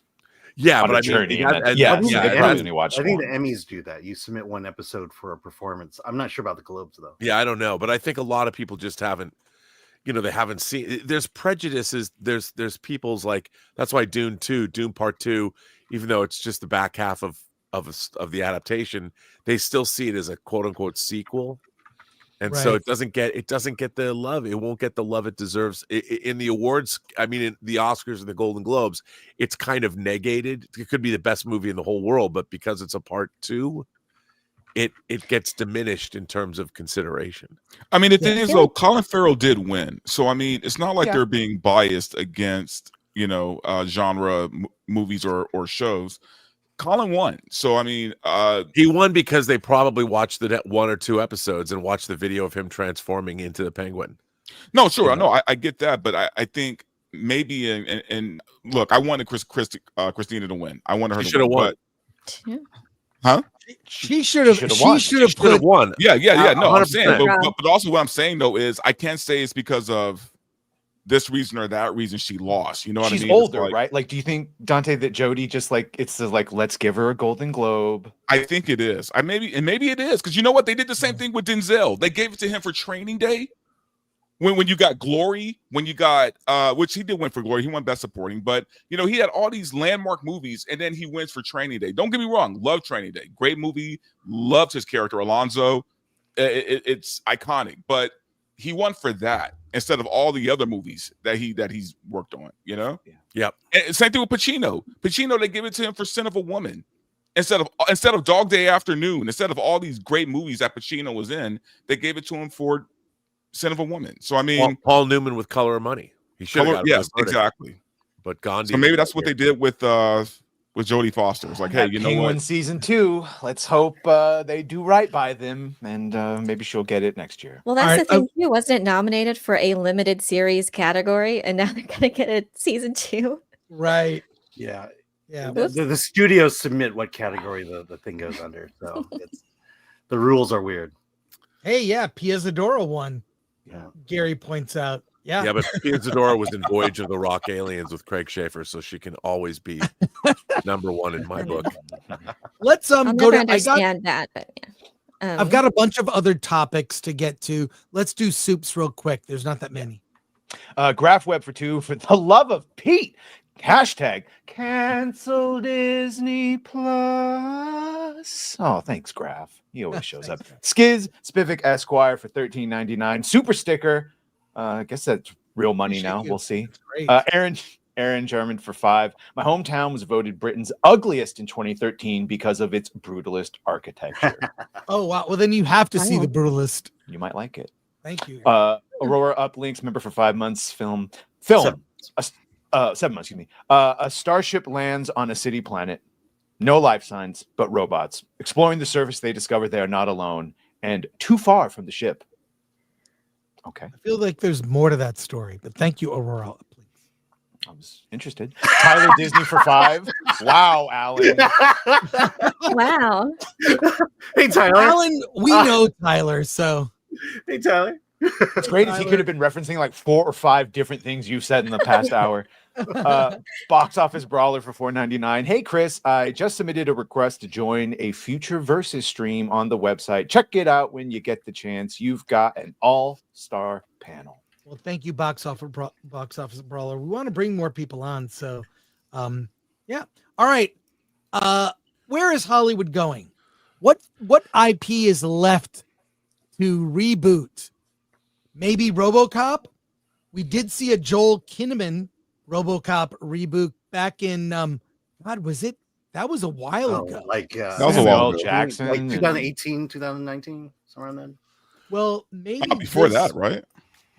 Yeah, on but a I mean, journey. that- and and yeah, that's- so yeah, they and probably that's- only watched I think the one. Emmys do that. You submit one episode for a performance. I'm not sure about the Globes though. Yeah, I don't know, but I think a lot of people just haven't, you know, they haven't seen. There's prejudices. There's people's like that's why Dune Part 2, even though it's just the back half of the adaptation, they still see it as a quote unquote sequel, and so Right. it doesn't get the love. It won't get the love it deserves in the awards. I mean, in the Oscars and the Golden Globes, it's kind of negated. It could be the best movie in the whole world, but because it's a Part 2. It gets diminished in terms of consideration. I mean, the thing Yeah. is, though, Colin Farrell did win. So, I mean, it's not like Yeah. they're being biased against, you know, genre movies or shows. Colin won. So, I mean, He won because they probably watched the one or two episodes and watched the video of him transforming into the Penguin. no, sure. You I know. I get that. But I think maybe, and look, I wanted Christina to win. I wanted her She to should have win. won. But, huh? She should have. should've She won. should have Should have put. won. Yeah. No, I'm saying, 100%. but also what I'm saying though is I can't say it's because of this reason or that reason she lost. You know what She's I mean? It's older, like- right? Like, do you think, Dante, that Jodie just like it's the, like, let's give her a Golden Globe? I think it is. Maybe it is because you know what? They did the same thing with Denzel. They gave it to him for Training Day. When you got Glory, when you got which he did win for Glory, he won Best Supporting, but you know he had all these landmark movies, and then he wins for Training Day. Don't get me wrong, love Training Day, great movie, loved his character Alonzo. It's iconic, but he won for that instead of all the other movies that he's worked on. You know. Yep. And same thing with Pacino. Pacino, they give it to him for Sin of a Woman. Instead of Dog Day Afternoon, instead of all these great movies that Pacino was in, they gave it to him for Sin of a Woman. So I mean, Paul Newman with Color of Money. He should have got yes, exactly. But Gandhi. So maybe that's what they did with Jodie Foster. It's like, hey, you know Penguin what? season 2. Let's hope they do right by them, and maybe she'll get it next year. Well, that's the thing too. Wasn't it nominated for a limited series category, and now they're gonna get a season 2? Right. Yeah. Yeah. The studios submit what category the thing goes under. So the rules are weird. Hey, yeah, Pia Zadora won. Yeah. Gary points out. Yeah. Yeah, but Pia Zadora was in Voyage of the Rock Aliens with Craig Schaefer, so she can always be number 1 in my book. Let's I'll go never to understand that, but yeah. I've got a bunch of other topics to get to. Let's do soups real quick. There's not that many. Graph Web for 2. For the love of Pete. Hashtag cancel Disney Plus. Oh, thanks, Graph. He always shows up. Skiz Spivak Esquire for $13.99. Super sticker. I guess that's real money now. We'll see. Aaron German for $5. My hometown was voted Britain's ugliest in 2013 because of its brutalist architecture. Oh, wow. Well, then you have to see the brutalist. You might like it. Thank you. Aurora Uplinks member for 5 months. Film. 7 months, excuse me. A starship lands on a city planet. No life signs, but robots. Exploring the surface, they discover they are not alone and too far from the ship. Okay. I feel like there's more to that story, but thank you, Aurora. I was interested. Tyler Disney for 5. Wow, Alan. Wow. Hey, Tyler. Alan, we know Tyler, so. Hey, Tyler. It's great if he could have been referencing like 4 or 5 different things you've said in the past hour. Box Office Brawler for $4.99. Hey, Chris, I just submitted a request to join a future Versus stream on the website. Check it out when you get the chance. You've got an all-star panel. Well, thank you, Box Office Brawler. We want to bring more people on, so yeah. All right. Where is Hollywood going? What IP is left to reboot? Maybe RoboCop? We did see a Joel Kinnaman RoboCop reboot back in God, was it? That was a while ago. Like that was a while ago. Jackson, like 2018, 2019, somewhere around then. Well, maybe before that, right?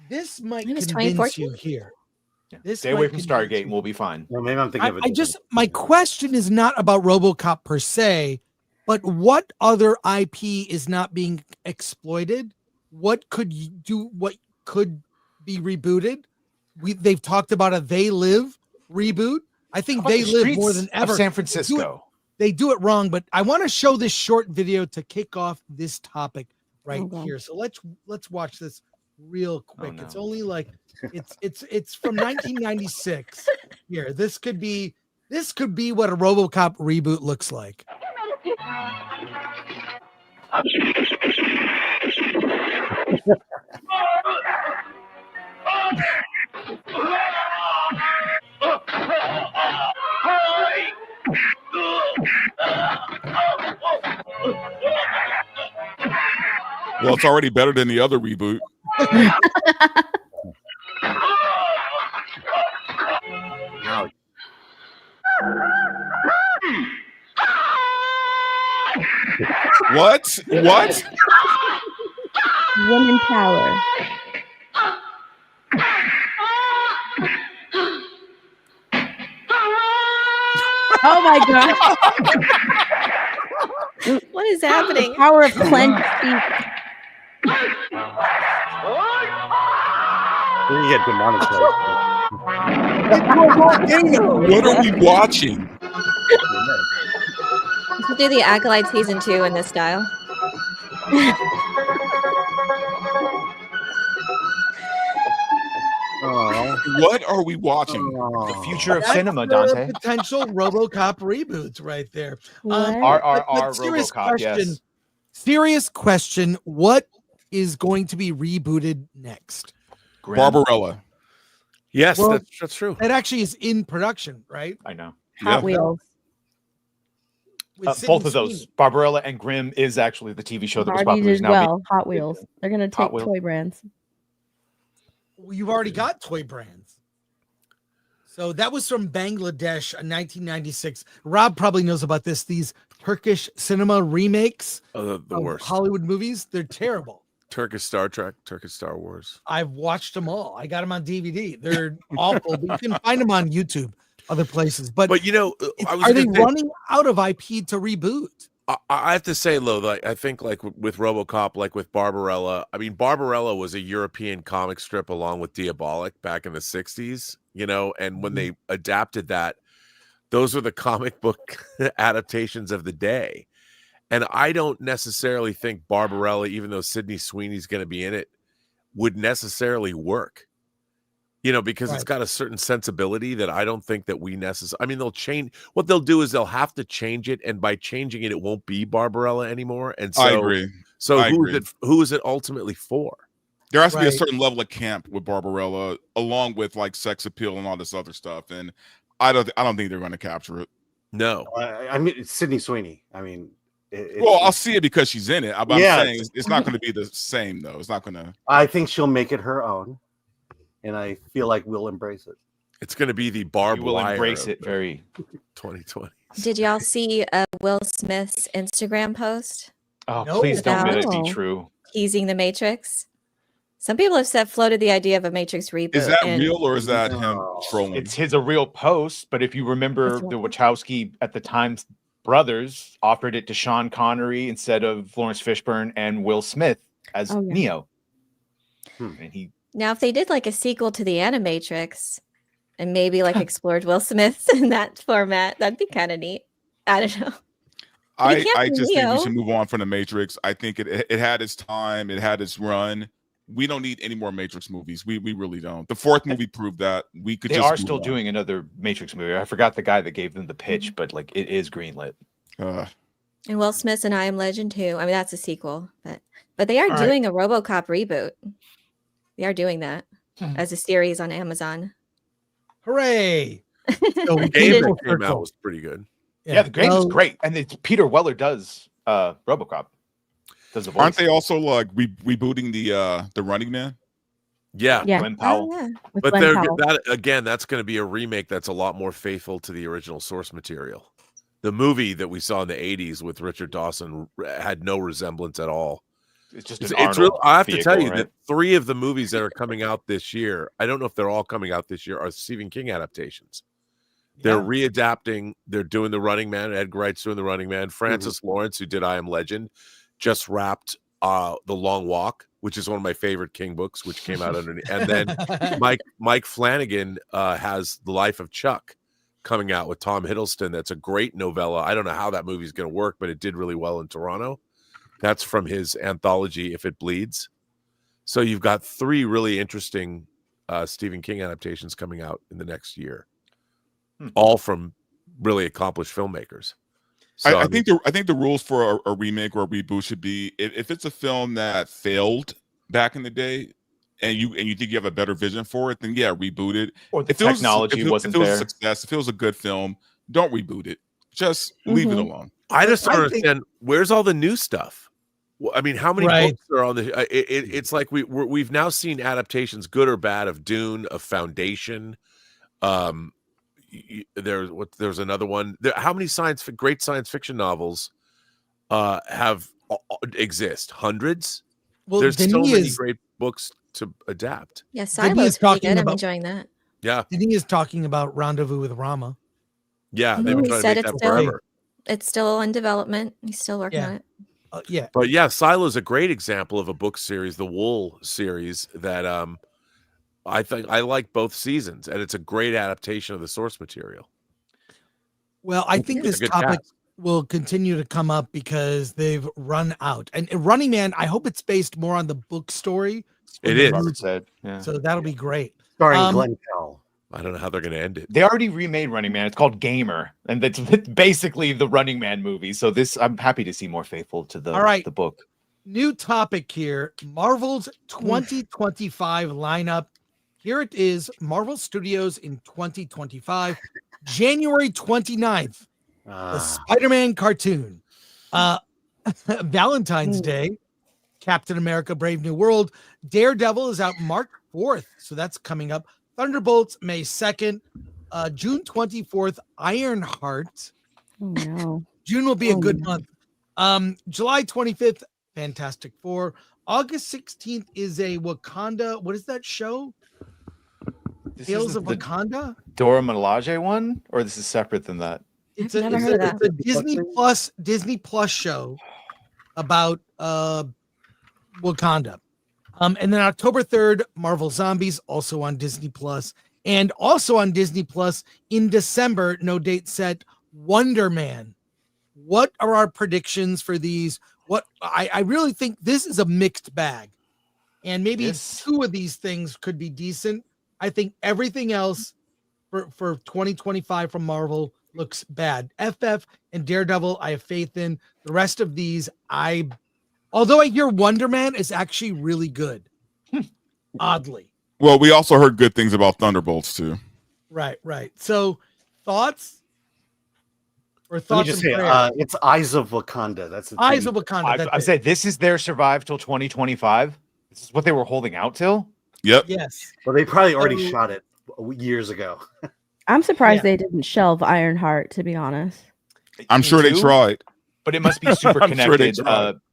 This might It was convince you 2014. here. Yeah. Stay away from Stargate and we'll be fine. Well, maybe I'm thinking of it. My question is not about RoboCop per se, but what other IP is not being exploited? What could you do? What could be rebooted? They've talked about a They Live reboot. I think They Live more than ever. San Francisco. They do it wrong, but I want to show this short video to kick off this topic right here. So let's watch this real quick. It's only like it's from 1996. Here, this could be what a RoboCop reboot looks like. Well, it's already better than the other reboot. What? Woman power. Oh my god. What is happening? The power of clenched feet. You get demonetized. What are we watching? We'll do the Acolyte season 2 in this style. What are we watching? The future of That's cinema, the Dante. Potential RoboCop reboots right there. Our serious RoboCop, question. yes. Serious question. What is going to be rebooted next? Barbarella. Yes, Well, that's true. That actually is in production, right? I know. Hot Wheels. With Both Sydney of those. Sweeney. Barbarella and Grimm is actually the TV show that was Barbie popular. did well. Hot Wheels. They're gonna Hot take Wheels. toy brands. You've already got toy brands. So that was from Bangladesh in 1996. Rob probably knows about this. These Turkish cinema remakes The of worst. Hollywood movies. They're terrible. Turkish Star Trek, Turkish Star Wars. I've watched them all. I got them on DVD. They're awful, but you can find them on YouTube, other places. But you know, are they running out of IP to reboot? I have to say, though, like, I think like with RoboCop, like with Barbarella, I mean, Barbarella was a European comic strip along with Diabolic back in the 60s, you know, and when they adapted that, those were the comic book adaptations of the day. And I don't necessarily think Barbarella, even though Sydney Sweeney's going to be in it, would necessarily work. You know, because it's got a certain sensibility that I don't think that we necessarily. I mean, they'll change. What they'll do is they'll have to change it, and by changing it, it won't be Barbarella anymore. And so, I agree. So who is it ultimately for? There has to be a certain level of camp with Barbarella, along with like sex appeal and all this other stuff. And I don't think they're going to capture it. No, I mean, it's Sydney Sweeney. I mean, I'll see it because she's in it. But I'm saying it's not going to be the same, though. It's not going to. I think she'll make it her own. And I feel like we'll embrace it. It's going to be the barbed wire. We'll embrace it very 2020. Did y'all see Will Smith's Instagram post? Oh, no, please don't let it be true. Teasing the Matrix. Some people have floated the idea of a Matrix reboot. Is that real or is that him trolling? It's a real post, but if you remember, the Wachowski at the time brothers offered it to Sean Connery instead of Lawrence Fishburne and Will Smith as Neo. And now, if they did like a sequel to the Animatrix and maybe like explored Will Smith in that format, that'd be kind of neat. I don't know. I just think we should move on from the Matrix. I think it had its time. It had its run. We don't need any more Matrix movies. We really don't. The fourth movie proved that. They are still doing another Matrix movie. I forgot the guy that gave them the pitch, but like it is greenlit. And Will Smith's and I Am Legend too. I mean, that's a sequel, but they are doing a RoboCop reboot. They are doing that as a series on Amazon. Hooray! So the game that came out was pretty good. Yeah, the game is great, and it's Peter Weller does RoboCop. Does the voice. Aren't they also like rebooting the Running Man? Yeah, Glenn Powell. But that again, that's going to be a remake that's a lot more faithful to the original source material. The movie that we saw in the 80s with Richard Dawson had no resemblance at all. It's just it's real. I have to tell you that 3 of the movies that are coming out this year, I don't know if they're all coming out this year, are Stephen King adaptations. They're readapting. They're doing The Running Man. Edgar Wright's doing The Running Man. Francis Lawrence, who did I Am Legend, just wrapped The Long Walk, which is one of my favorite King books, which came out underneath. And then Mike Flanagan has The Life of Chuck coming out with Tom Hiddleston. That's a great novella. I don't know how that movie's going to work, but it did really well in Toronto. That's from his anthology, If It Bleeds. So you've got 3 really interesting Stephen King adaptations coming out in the next year, all from really accomplished filmmakers. So, I think the rules for a remake or a reboot should be if it's a film that failed back in the day, and you think you have a better vision for it, then reboot it. Or the technology wasn't there. If it was a success, if it was a good film, don't reboot it. Just leave it alone. I just don't understand where's all the new stuff. I mean, how many books are on the? It's like we've now seen adaptations, good or bad, of Dune, of Foundation. There's another one. How many great science fiction novels exist? Hundreds. Well, there's so many great books to adapt. Yeah, Silo's pretty good. I'm enjoying that. Yeah, Denis is talking about Rendezvous with Rama. Yeah, they've been trying to make that forever. It's still in development. He's still working on it. But Silo's a great example of a book series, the Wool series, that I think I like both seasons, and it's a great adaptation of the source material. Well, I think this topic will continue to come up because they've run out. And Running Man, I hope it's based more on the book story. It is. Robert said, So that'll be great. Starring Glenn Powell. I don't know how they're going to end it. They already remade Running Man. It's called Gamer, and that's basically the Running Man movie. So I'm happy to see more faithful to the book. New topic here: Marvel's 2025 lineup. Here it is: Marvel Studios in 2025, January 29th, the Spider-Man cartoon, Valentine's Day, Captain America: Brave New World, Daredevil is out March 4th, so that's coming up. Thunderbolts, May 2nd. June 24th, Ironheart. Oh no. June will be a Oh, good no. month. July 25th, Fantastic Four. August 16th is a Wakanda. What is that show? This Tales is of the Wakanda? Dora Milaje one, or this is separate than that? It's I've never heard of that. it's a Disney Plus show about Wakanda. And then October 3rd, Marvel Zombies, also on Disney Plus. And also on Disney Plus in December, no date set, Wonder Man. What are our predictions for these? What I really think this is a mixed bag. And maybe two of these things could be decent. I think everything else for 2025 from Marvel looks bad. FF and Daredevil, I have faith in. The rest of these, although I hear Wonder Man is actually really good. Oddly. Well, we also heard good things about Thunderbolts too. Right. So thoughts? Or Let me thoughts just and say, prayers? it's Eyes of Wakanda. That's the Eyes team. of Wakanda. That's I it. said this is their survive till 2025. This is what they were holding out till. Yep. Yes. Well, they probably already So- shot it years ago. I'm surprised Yeah. they didn't shelve Ironheart, to be honest. I'm Me sure they too, tried. but it must be super I'm sure they connected,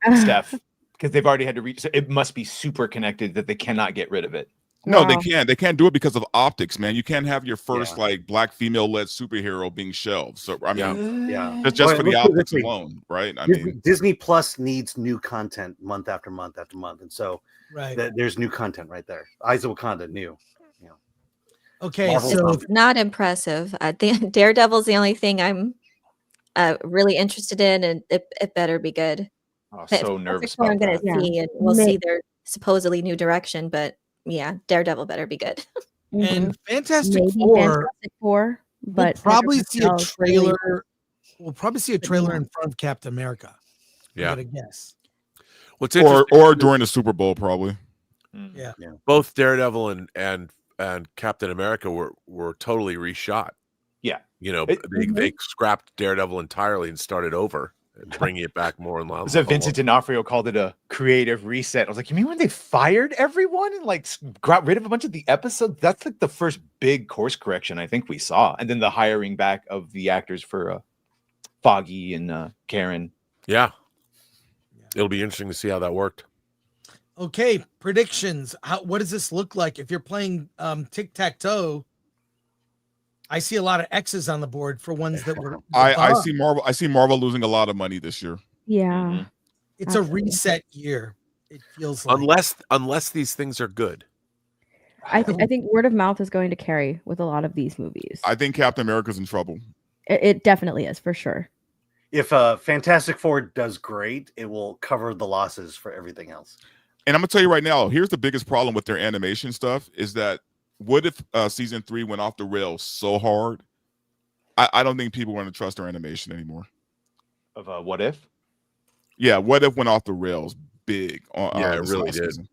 tried. Steph, because they've already had to reach. So it must be super connected that they cannot get rid of it. No, they Wow. can't. They can't do it because of optics, man. You can't have your first Yeah. like black female-led superhero being shelved. So I mean, Yeah. just Well, for the let's put it optics this way. alone, right? I Disney, mean, Disney Plus needs new content month after month after month, and so Right. there's new content right there. Eyes of Wakanda, new. Okay. Marvel So Zombies. Not impressive. I think Daredevil's the only thing I'm really interested in, and it better be good. Oh, But so Fantastic nervous Four about I'm gonna that. Yeah. see, and we'll May- see their supposedly new direction. But yeah, Daredevil better be good. and Fantastic Maybe Four, Fantastic Four, we'll but probably see a Shells really- trailer. We'll probably see a But trailer no. in front of Captain America. I'm Yeah. gonna guess. What's or interesting, during the Super Bowl, probably. Yeah. both Daredevil and Captain America were totally reshot. Yeah. You know, It- they scrapped Daredevil entirely and started over, and bringing it back more in line. So Vincent D'Onofrio called it a creative reset. I was like, you mean when they fired everyone and like got rid of a bunch of the episodes? That's like the first big course correction I think we saw, and then the hiring back of the actors for Foggy and Karen. Yeah. It'll be interesting to see how that worked. Okay, predictions. What does this look like if you're playing tic-tac-toe? I see a lot of X's on the board for ones that were. I see Marvel. I see Marvel losing a lot of money this year. Yeah. It's a Absolutely. reset year. It feels like. Unless these things are good. I think word of mouth is going to carry with a lot of these movies. I think Captain America's in trouble. It definitely is, for sure. If Fantastic Four does great, it will cover the losses for everything else. And I'm gonna tell you right now, here's the biggest problem with their animation stuff is that what if season 3 went off the rails so hard? I don't think people want to trust their animation anymore. Of What If? Yeah, what if went off the rails big? Yeah, it this really last did. season.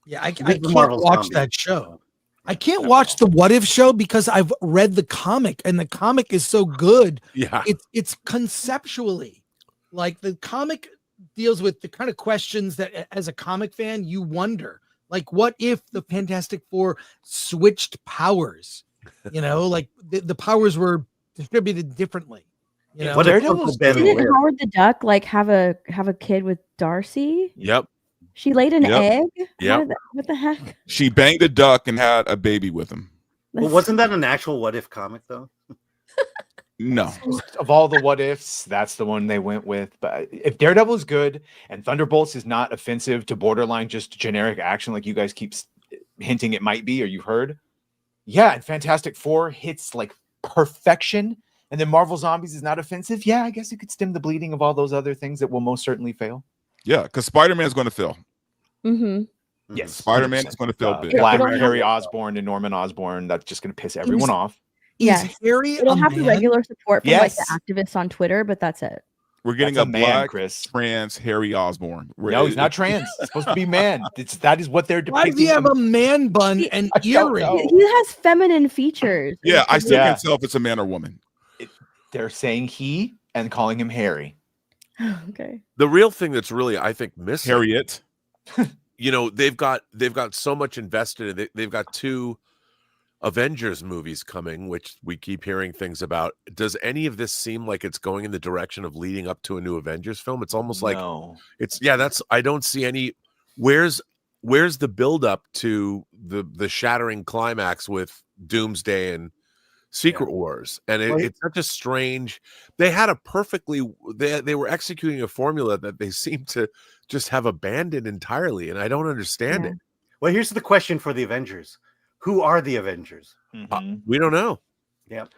Yeah, I This is can't Marvel watch Zombies. that show. I can't watch the What If show because I've read the comic, and the comic is so good. Yeah. It's conceptually like the comic deals with the kind of questions that as a comic fan you wonder, like what if the Fantastic Four switched powers, like the powers were distributed differently, What if Daredevil's Uncle Ben good. Didn't lived? Howard the Duck like have a kid with Darcy? Yep. She laid an Yep. egg. Yep. What the heck? She banged a duck and had a baby with him. Well, wasn't that an actual What If comic though? No. Of all the what ifs, that's the one they went with. But if Daredevil is good and Thunderbolts is not offensive to borderline just generic action like you guys keep hinting it might be or you've heard, yeah, and Fantastic Four hits like perfection, and then Marvel Zombies is not offensive, yeah, I guess it could stem the bleeding of all those other things that will most certainly fail. Yeah, because Spider-Man is going to fail. Mm-hmm. Yes, Spider-Man 100%. is going to fail big. Black It'll have- Harry Osborn and Norman Osborn, that's just going to piss everyone off. Yes. Is Harry It'll a have the man? regular support from like the Yes. activists on Twitter, but that's it. We're getting That's a a man, black Chris. trans Harry Osborn. No, he's not trans. It's supposed to be man. That is what they're Why does depicting. he have a man bun and I don't earrings? know. He has feminine features. Yeah, I still Yeah. can't tell if it's a man or woman. They're saying he and calling him Harry. Okay. The real thing that's really, I think, missing Harriet. you know, they've got so much invested in it. They've got 2 Avengers movies coming, which we keep hearing things about. Does any of this seem like it's going in the direction of leading up to a new Avengers film? It's almost like that's I don't see any. Where's the build up to the shattering climax with Doomsday and Secret Wars? And it's such a strange. They had a perfectly. They were executing a formula that they seem to just have abandoned entirely, and I don't understand it. Well, here's the question for the Avengers. Who are the Avengers? We don't know. Yep.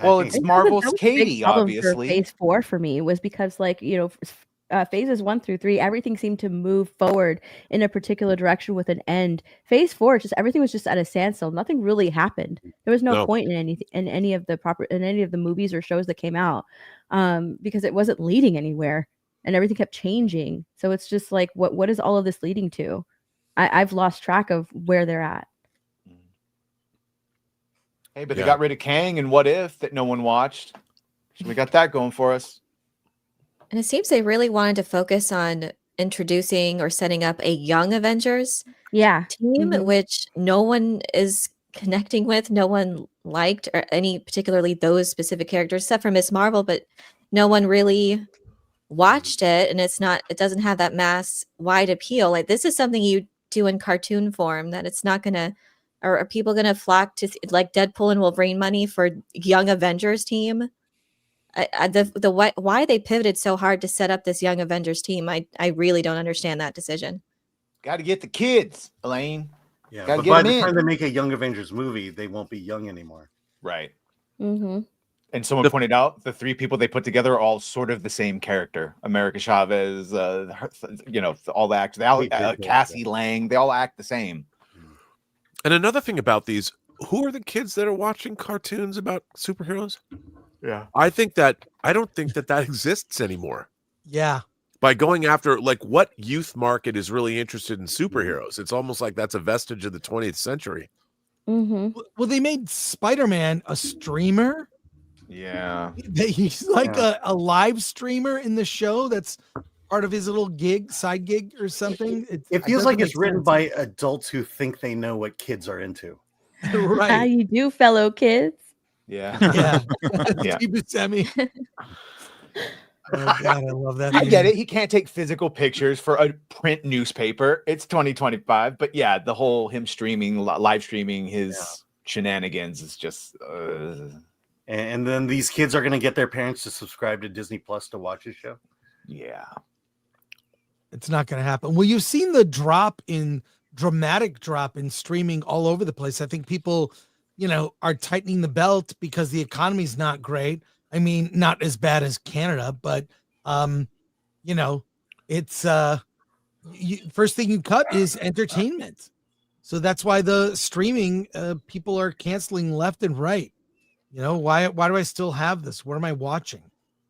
Well, it's Marvel's that was a big Katie, problem obviously. For Phase 4 for me was because, like, you know, phases 1 through 3, everything seemed to move forward in a particular direction with an end. Phase 4, just everything was just at a standstill. Nothing really happened. There was no point in any of the movies or shows that came out, because it wasn't leading anywhere, and everything kept changing. So it's just like, what is all of this leading to? I've lost track of where they're at. Hey, but they got rid of Kang and What If that no one watched. So we got that going for us. And it seems they really wanted to focus on introducing or setting up a young Avengers team, which no one is connecting with. No one liked, or any particularly those specific characters, except for Miss Marvel, but no one really watched it. And it doesn't have that mass wide appeal. Like, this is something you do in cartoon form, that it's not gonna, or are people gonna flock to like Deadpool and Wolverine money for young Avengers team? Why they pivoted so hard to set up this young Avengers team, I really don't understand that decision. Got to get the kids, Elaine. Yeah, Gotta but get by them the in. time they make a Young Avengers movie, they won't be young anymore. Right. Mm-hmm. And someone pointed out the 3 people they put together are all sort of the same character. America Chavez, you know, all the actors. They all, Cassie Lang, they all act the same. And another thing about these, who are the kids that are watching cartoons about superheroes? Yeah. I don't think that exists anymore. Yeah. By going after, like, what youth market is really interested in superheroes? It's almost like that's a vestige of the 20th century. Mm-hmm. Well, they made Spider-Man a streamer. Yeah. He's like a live streamer in the show. That's part of his little side gig or something. It feels like it's written by adults who think they know what kids are into. Right. How you do, fellow kids? Yeah. Yeah. Yeah. Sammy. Oh God, I love that. I get it. He can't take physical pictures for a print newspaper. It's 2025. But yeah, the whole him streaming, live streaming his shenanigans is just. And then these kids are going to get their parents to subscribe to Disney Plus to watch his show. Yeah. It's not going to happen. Well, you've seen the dramatic drop in streaming all over the place. I think people, you know, are tightening the belt because the economy's not great. I mean, not as bad as Canada, but, you know, it's first thing you cut is entertainment. So that's why the streaming people are canceling left and right. You know, why do I still have this? What am I watching?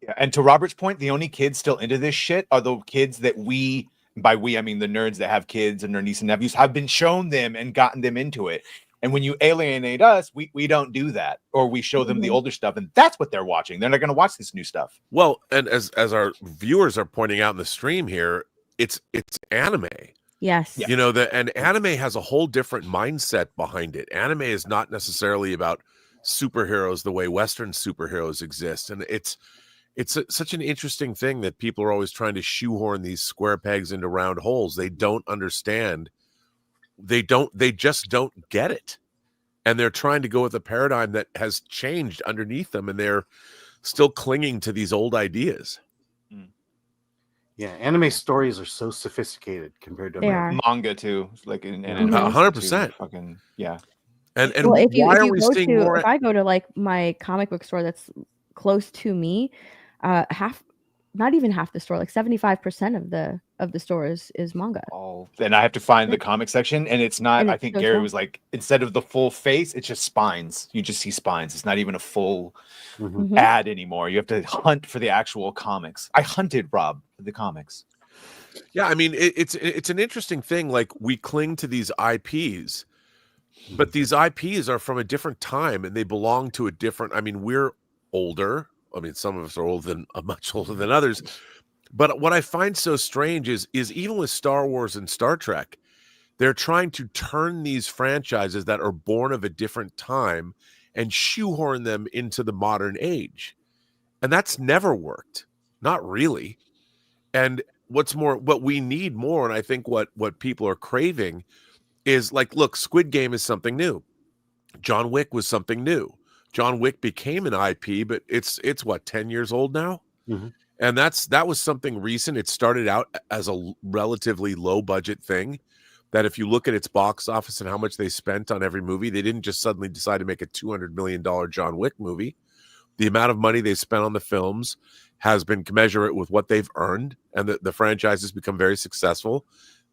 Yeah. And to Robert's point, the only kids still into this shit are the kids that by we, I mean the nerds that have kids and their nieces and nephews, have been shown them and gotten them into it. And when you alienate us, we don't do that, or we show them the older stuff, and that's what they're watching. They're not going to watch this new stuff. Well, and as our viewers are pointing out in the stream here, it's anime. Yes. You know, and anime has a whole different mindset behind it. Anime is not necessarily about superheroes the way Western superheroes exist, and it's such an interesting thing that people are always trying to shoehorn these square pegs into round holes. They don't understand. They just don't get it. And they're trying to go with a paradigm that has changed underneath them, and they're still clinging to these old ideas. Yeah, anime stories are so sophisticated compared to manga too. Like in 100%. Fucking yeah. And well, if why are we seeing more? If I go to like my comic book store that's close to me, not even half the store, like 75% of the store is manga. Oh, then I have to find the comic section, and it's not. I think Gary was like, instead of the full face, it's just spines. You just see spines. It's not even a full ad anymore. You have to hunt for the actual comics. I hunted, Rob, for the comics. Yeah, I mean, it's an interesting thing. Like, we cling to these IPs, but these IPs are from a different time, and they belong to a different. I mean, we're older. I mean, some of us are much older than others, But what I find so strange is even with Star Wars and Star Trek, they're trying to turn these franchises that are born of a different time and shoehorn them into the modern age. And that's never worked. Not really. And what's more, what we need more, and I think what people are craving is like, look, Squid Game is something new. John Wick was something new. John Wick became an IP, but it's what, 10 years old now? Mm-hmm. And that was something recent. It started out as a relatively low budget thing that if you look at its box office and how much they spent on every movie, they didn't just suddenly decide to make a $200 million John Wick movie. The amount of money they spent on the films has been commensurate with what they've earned, and the franchise has become very successful.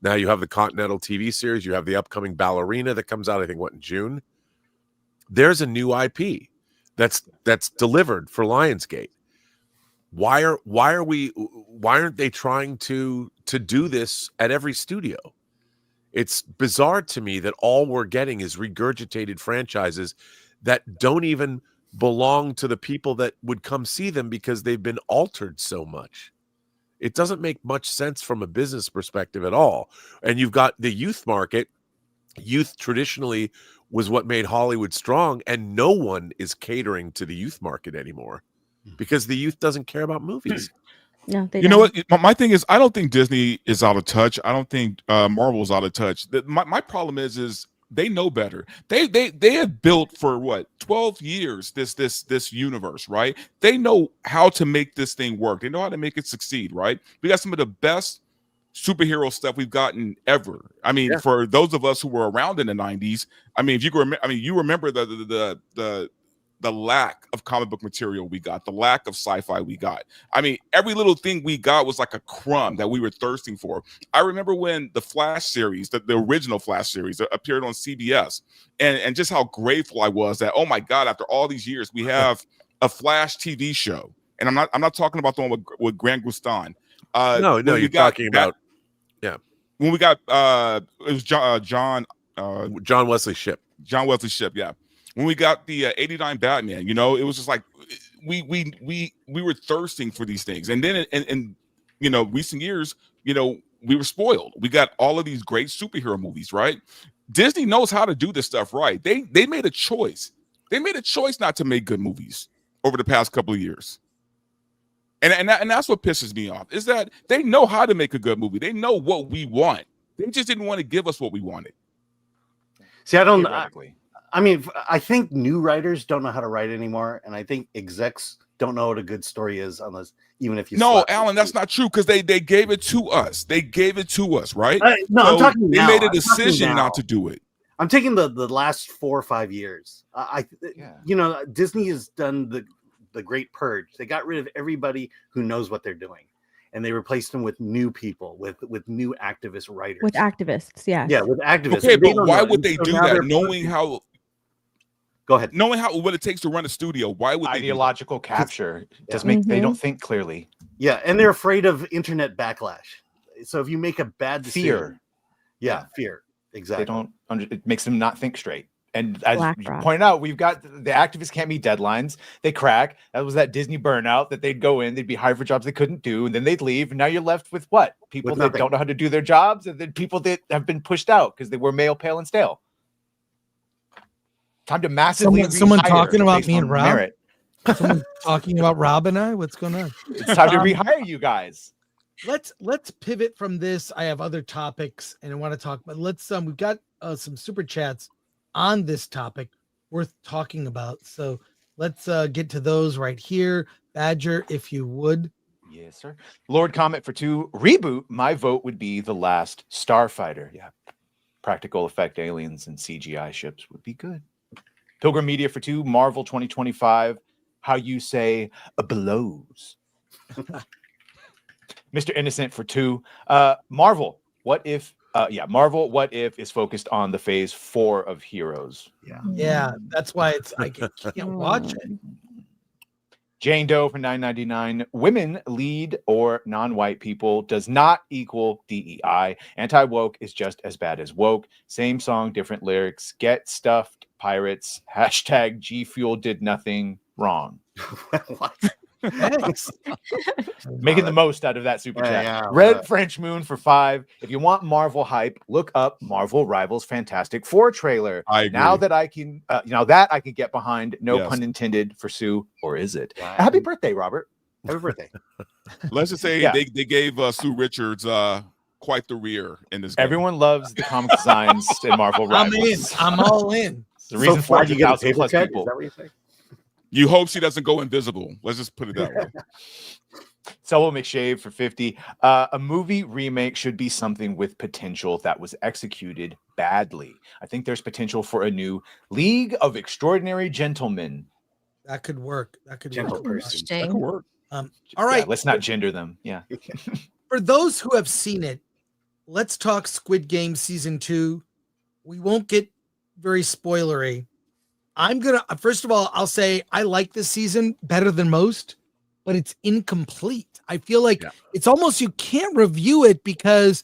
Now you have the Continental TV series. You have the upcoming Ballerina that comes out, I think, in June. There's a new IP that's delivered for Lionsgate. Why aren't they trying to do this at every studio? It's bizarre to me that all we're getting is regurgitated franchises that don't even belong to the people that would come see them because they've been altered so much. It doesn't make much sense from a business perspective at all. And you've got the youth market. Youth traditionally was what made Hollywood strong, and no one is catering to the youth market anymore because the youth doesn't care about movies. No, they You don't. know what? My thing is, I don't think Disney is out of touch. I don't think Marvel is out of touch. My problem is they know better. They have built for what 12 years this universe, right? They know how to make this thing work. They know how to make it succeed, right? We got some of the best superhero stuff we've gotten ever. I mean, for those of us who were around in the 90s, I mean, if you can you remember the lack of comic book material we got, the lack of sci-fi we got. I mean, every little thing we got was like a crumb that we were thirsting for. I remember when the Flash series, the original Flash series, appeared on CBS, and just how grateful I was that, oh my God, after all these years, we have a Flash TV show. And I'm not talking about the one with Grant Gustin. No, you're talking about when we got it was John Wesley Shipp. John Wesley Shipp, yeah. When we got the 89 Batman, it was just like we were thirsting for these things. And then in recent years, we were spoiled. We got all of these great superhero movies, right? Disney knows how to do this stuff right. They made a choice. They made a choice not to make good movies over the past couple of years. And that's what pisses me off, is that they know how to make a good movie. They know what we want. They just didn't want to give us what we wanted. See, I mean, I think new writers don't know how to write anymore, and I think execs don't know what a good story is even if you. No, Alan, that's not true, because they gave it to us. They gave it to us, right? No, so I'm talking. They now. made a decision not to do it. I'm taking the last 4 or 5 years. Disney has done the Great Purge. They got rid of everybody who knows what they're doing, and they replaced them with new people, with new activist writers. With activists, yeah, with activists. Okay, but why would they do that, knowing how? Go ahead. Knowing what it takes to run a studio, why would ideological capture does make they don't think clearly. Yeah, and they're afraid of internet backlash. So if you make a bad decision, fear. Exactly. They don't. It makes them not think straight. And as you pointed out, we've got the activists can't meet deadlines. They crack. That was that Disney burnout that they'd go in, they'd be hired for jobs they couldn't do, and then they'd leave. And now you're left with what? People that don't know how to do their jobs, and then people that have been pushed out because they were male, pale, and stale. Time to massively someone talking about me and Rob. Merit. Someone talking about Rob and I. What's going on? It's time to rehire you guys. Let's pivot from this. I have other topics and I want to talk, but we've got some super chats on this topic worth talking about. So let's get to those right here. Badger, if you would. Yes, sir. Lord comment for 2. Reboot. My vote would be The Last Starfighter. Yeah. Practical effect aliens and CGI ships would be good. Pilgrim Media for 2. Marvel 2025. How you say blows. Mr. Innocent for 2. Marvel. What if? Marvel. What if is focused on the phase 4 of Heroes? Yeah. That's why I can't watch it. Jane Doe for $9.99. Women lead or non-white people does not equal DEI. Anti-woke is just as bad as woke. Same song, different lyrics. Get stuffed, pirates. # G Fuel did nothing wrong. What? Thanks. Making the most out of that super Yeah, chat. yeah, Red French Moon for 5. If you want Marvel hype, look up Marvel Rivals Fantastic Four trailer. I agree. Now that I can, that I can get behind. No Yes. pun intended for Sue, or is it? Yeah, Happy birthday, Robert. Happy birthday. Let's just say Yeah. they gave Sue Richards quite the rear in this game. Everyone loves the comic designs in Marvel I'm Rivals. in. I'm all in. It's the reason Fly, you get a 400,000 paper plus cut? people. Is that what you say? You hope she doesn't go invisible. Let's just put it that way. Solo McShave for 50. A movie remake should be something with potential that was executed badly. I think there's potential for a new League of Extraordinary Gentlemen. That could work. That could Gentle work. person. That could Interesting. work. All right. Yeah, let's not gender them. Yeah. For those who have seen it, let's talk Squid Game season 2. We won't get very spoilery. First of all, I'll say I like this season better than most, but it's incomplete. I feel like it's almost, you can't review it because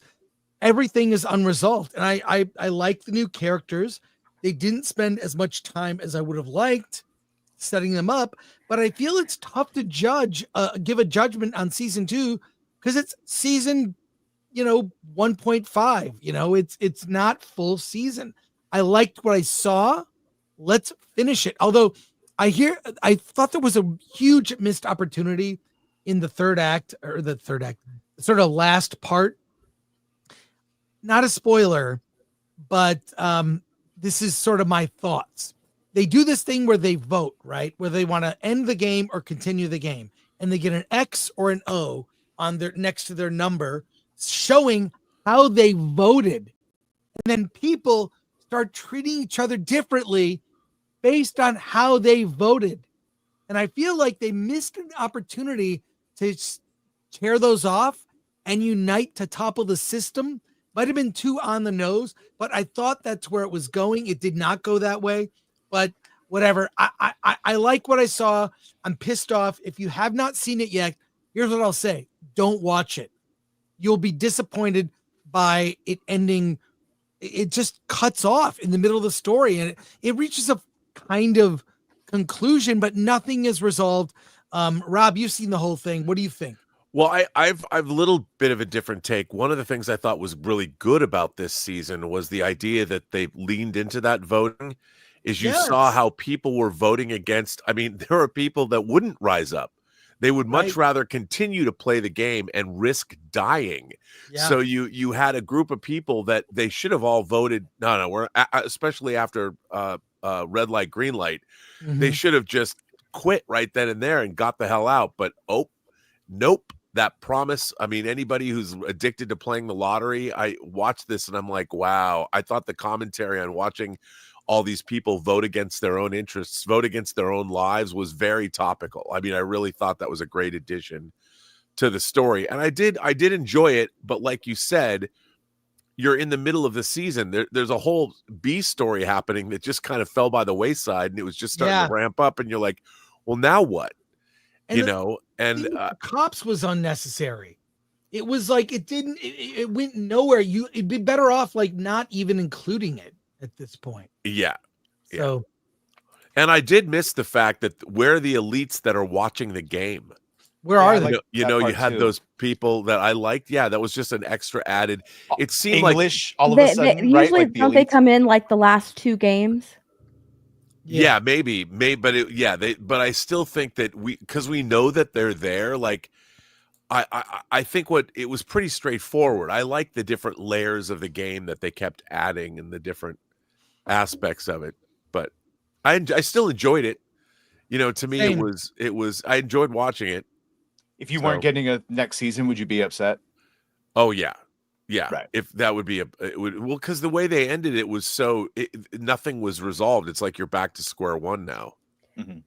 everything is unresolved. And I like the new characters. They didn't spend as much time as I would have liked setting them up, but I feel it's tough to give a judgment on season 2 because it's season 1.5. It's not full season. I liked what I saw. Let's finish it. Although I thought there was a huge missed opportunity in the third act, sort of last part. Not a spoiler, but this is sort of my thoughts. They do this thing where they vote, right? Where they want to end the game or continue the game. And they get an X or an O on next to their number, showing how they voted. And then people start treating each other differently based on how they voted. And I feel like they missed an opportunity to tear those off and unite to topple the system. Might have been too on the nose, but I thought that's where it was going. It did not go that way, but whatever. I like what I saw. I'm pissed off. If you have not seen it yet, here's what I'll say. Don't watch it. You'll be disappointed by it ending. It just cuts off in the middle of the story and it reaches a kind of conclusion, but nothing is resolved. Rob, you've seen the whole thing. What do you think? Well, I've a little bit of a different take. One of the things I thought was really good about this season was the idea that they leaned into that voting. Is you saw how people were voting against. I mean, there are people that wouldn't rise up. They would much rather continue to play the game and risk dying. Yeah. So you had a group of people that they should have all voted. No, we're especially after red light, green light. Mm-hmm. They should have just quit right then and there and got the hell out. But nope. That promise. I mean, anybody who's addicted to playing the lottery, I watched this and I'm like, wow. I thought the commentary on watching all these people vote against their own interests, vote against their own lives was very topical. I mean, I really thought that was a great addition to the story. And I did enjoy it. But like you said, you're in the middle of the season. There's a whole B story happening that just kind of fell by the wayside and it was just starting to ramp up. And you're like, well, now what? And the cops was unnecessary. It was like, it went nowhere. It'd be better off like not even including it at this point. Yeah. So, and I did miss the fact that where are the elites that are watching the game? Where are they? You had those people that I liked. Yeah, that was just an extra added. It seemed English like all of a sudden, usually right? Like don't they come in like the last 2 games? Yeah, maybe, but but I still think that because we know that they're there. Like, I think it was pretty straightforward. I like the different layers of the game that they kept adding and the different aspects of it. But I still enjoyed it. To me, Same. it was. I enjoyed watching it. If you weren't getting a next season, would you be upset? Oh yeah. Yeah, right. If that would be because the way they ended it was nothing was resolved. It's like you're back to square one now. Mm-hmm.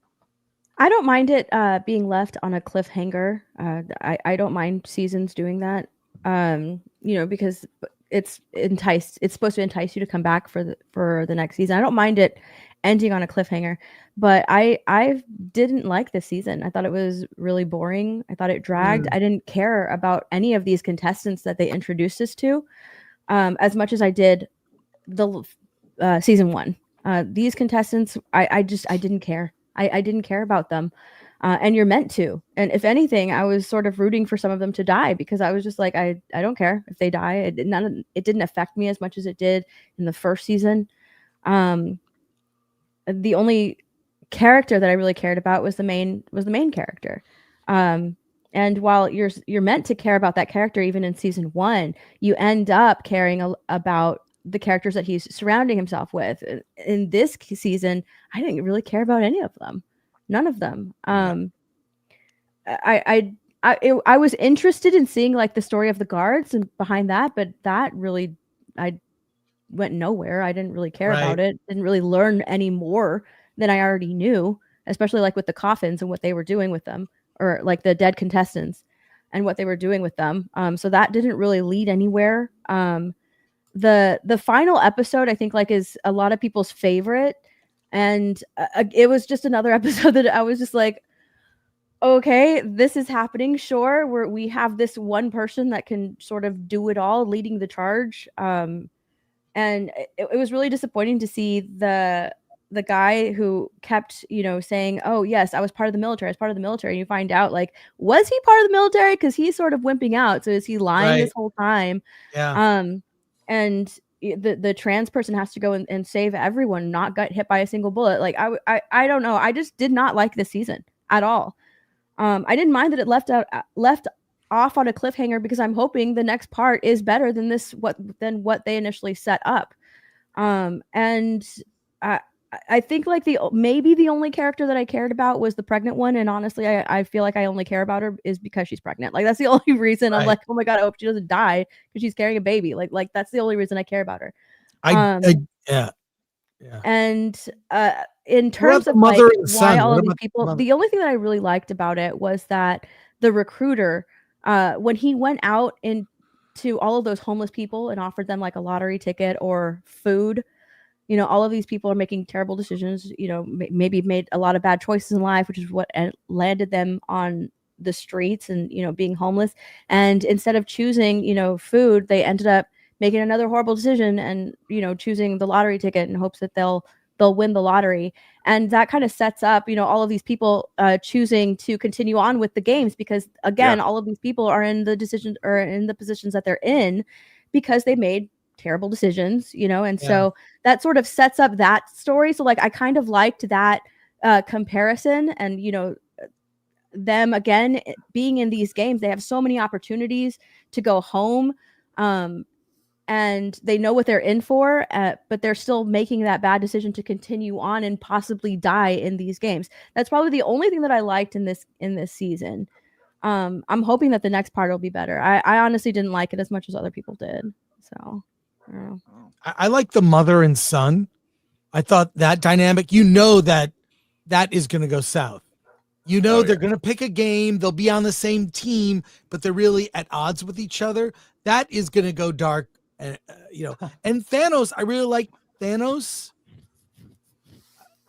I don't mind it being left on a cliffhanger. I don't mind seasons doing that. Because it's supposed to entice you to come back for the next season. I don't mind it ending on a cliffhanger, but I didn't like this season. I thought it was really boring. I thought it dragged. I didn't care about any of these contestants that they introduced us to as much as I did the season 1. These contestants, I didn't care. I didn't care about them. and you're meant to. And if anything, I was sort of rooting for some of them to die because I was just like, I don't care if they die. It didn't affect me as much as it did in the first season. The only character that I really cared about was the main character. And while you're meant to care about that character, even in season 1, you end up caring about the characters that he's surrounding himself with. In this season, I didn't really care about any of them. None of them. I was interested in seeing like the story of the guards and behind that, but that really I went nowhere. I didn't really care about it. Didn't really learn any more than I already knew, especially like with the coffins and what they were doing with them, or like the dead contestants and what they were doing with them. So that didn't really lead anywhere. The final episode, I think, like, is a lot of people's favorite, and it was just another episode that I was just like, okay, this is happening. Sure, we have this one person that can sort of do it all, leading the charge. And it was really disappointing to see the guy who kept, saying, "Oh yes, I was part of the military. I was part of the military." And you find out, like, was he part of the military? Because he's sort of wimping out. So is he lying this whole time? Yeah. And the trans person has to go and save everyone, not get hit by a single bullet. Like, I don't know. I just did not like this season at all. I didn't mind that it left off on a cliffhanger because I'm hoping the next part is better than what they initially set up. And I think like maybe the only character that I cared about was the pregnant one, and honestly, I feel like I only care about her is because she's pregnant. Like, that's the only reason I'm like, oh my god, I hope she doesn't die because she's carrying a baby. Like that's the only reason I care about her. Yeah. And in terms of like why all of these people, the only thing that I really liked about it was that the recruiter, when he went out into all of those homeless people and offered them like a lottery ticket or food, all of these people are making terrible decisions, maybe made a lot of bad choices in life, which is what landed them on the streets and, being homeless. And instead of choosing, food, they ended up making another horrible decision and, choosing the lottery ticket in hopes that they'll win the lottery. And that kind of sets up, all of these people choosing to continue on with the games because, again, all of these people are in the decisions or in the positions that they're in because they made terrible decisions, and so that sort of sets up that story. So like I kind of liked that comparison, and them again being in these games, they have so many opportunities to go home, and they know what they're in for, but they're still making that bad decision to continue on and possibly die in these games. That's probably the only thing that I liked in this season. I'm hoping that the next part will be better. I honestly didn't like it as much as other people did, so I like the mother and son. I thought that dynamic, that is going to go south. They're going to pick a game. They'll be on the same team, but they're really at odds with each other. That is going to go dark. And Thanos, I really like Thanos.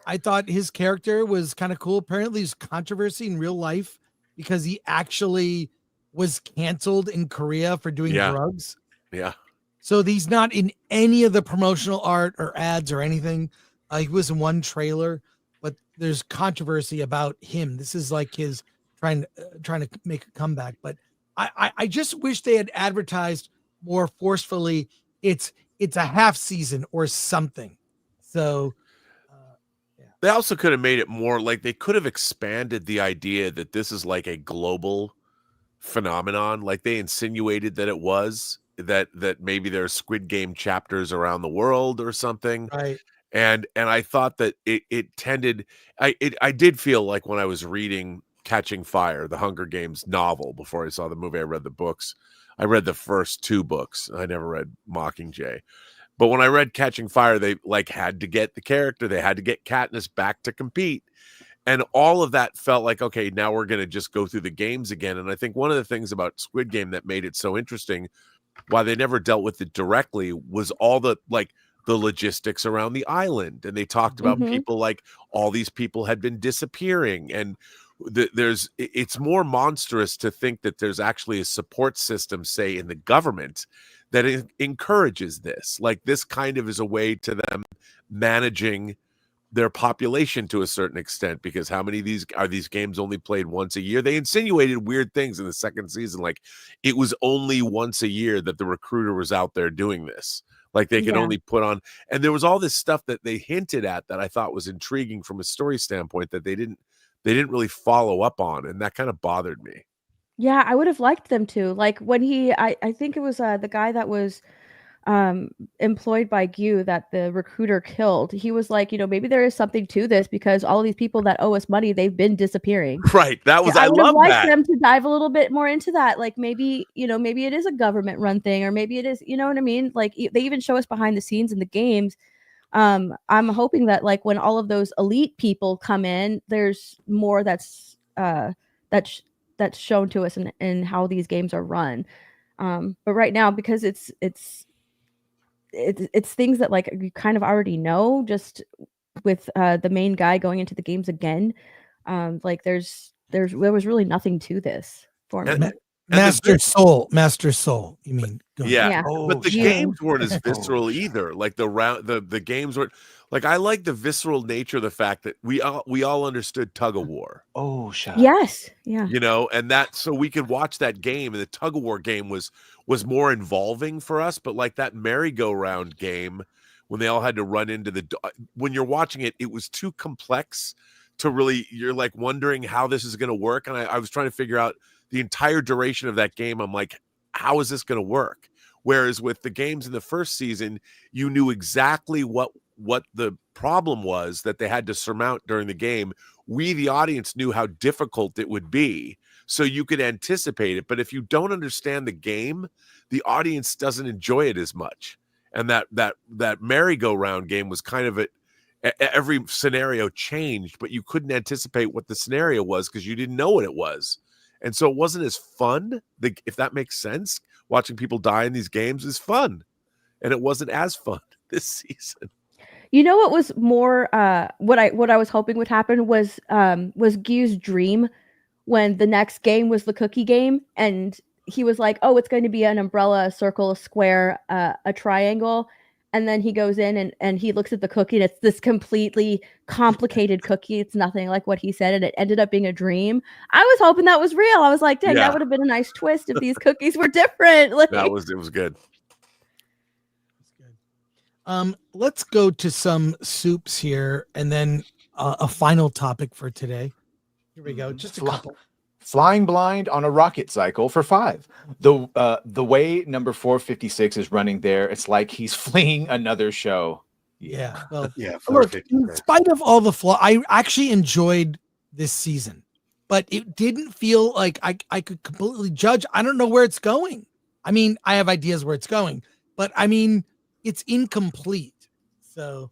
I thought his character was kind of cool. Apparently there's controversy in real life because he actually was canceled in Korea for doing drugs. Yeah. So he's not in any of the promotional art or ads or anything. He was in one trailer, but there's controversy about him. This is like his trying to make a comeback. But I just wish they had advertised more forcefully. It's a half season or something. So they also could have made it more like they could have expanded the idea that this is like a global phenomenon. Like they insinuated that it was. That maybe there's Squid Game chapters around the world or something, right? And I thought that it tended. I did feel like when I was reading Catching Fire, the Hunger Games novel, before I saw the movie, I read the books. I read the first 2 books. I never read Mockingjay, but when I read Catching Fire, they like had to get the character. They had to get Katniss back to compete. And all of that felt like, okay, now we're going to just go through the games again. And I think one of the things about Squid Game that made it so interesting, why they never dealt with it directly, was all the logistics around the island. And they talked about people, like all these people had been disappearing. And it's more monstrous to think that there's actually a support system, say in the government, that encourages this. Like this kind of is a way to them managing their population to a certain extent, because how many of these games only played once a year? They insinuated weird things in the second season, like it was only once a year that the recruiter was out there doing this. Like they could only put on, and there was all this stuff that they hinted at that I thought was intriguing from a story standpoint that they didn't really follow up on, and that kind of bothered me. Yeah, I would have liked them to. Like when I think it was the guy that was employed by Gu that the recruiter killed. He was like, maybe there is something to this because all of these people that owe us money, they've been disappearing. Right. That was, I would have love liked that. them to dive a little bit more into that. Like maybe, maybe it is a government run thing, or maybe it is, you know what I mean? Like they even show us behind the scenes in the games. I'm hoping that like when all of those elite people come in, there's more that's shown to us in how these games are run. But right now, because it's things that like you kind of already know, just with the main guy going into the games again, like there was really nothing to this for me. Master Soul, you mean? Yeah. Oh, But the shit. games weren't as visceral either. Like the games were like, I like the visceral nature of the fact that we all understood tug of war. Oh, shut up. Yes. Yeah. And that, so we could watch that game, and the tug of war game was more involving for us. But like that merry-go-round game, when they all had to run into when you're watching it, it was too complex to really, you're like wondering how this is going to work. And I was trying to figure out the entire duration of that game. I'm like, how is this going to work? Whereas with the games in the first season, you knew exactly what the problem was that they had to surmount during the game. We, the audience, knew how difficult it would be, so you could anticipate it. But if you don't understand the game, the audience doesn't enjoy it as much. And that merry-go-round game was kind of every scenario changed, but you couldn't anticipate what the scenario was because you didn't know what it was. And so it wasn't as fun, if that makes sense. Watching people die in these games is fun, and it wasn't as fun this season. You know what was more what I was hoping would happen was Gu's dream when the next game was the cookie game, and he was like, oh, it's going to be an umbrella, a circle, a square, a triangle. And then he goes in and he looks at the cookie, and it's this completely complicated cookie. It's nothing like what he said, and it ended up being a dream. I was hoping that was real. I was like, dang, that would have been a nice twist if these cookies were different. Like, it was good. Let's go to some soups here, and then a final topic for today. Here we go. Just a couple. Flying blind on a rocket cycle for 5. The way number 456 is running there, it's like he's fleeing another show. Yeah. Well, Yeah. look, in spite of all the flaw, I actually enjoyed this season, but it didn't feel like I could completely judge. I don't know where it's going. I mean, I have ideas where it's going, but I mean, it's incomplete. So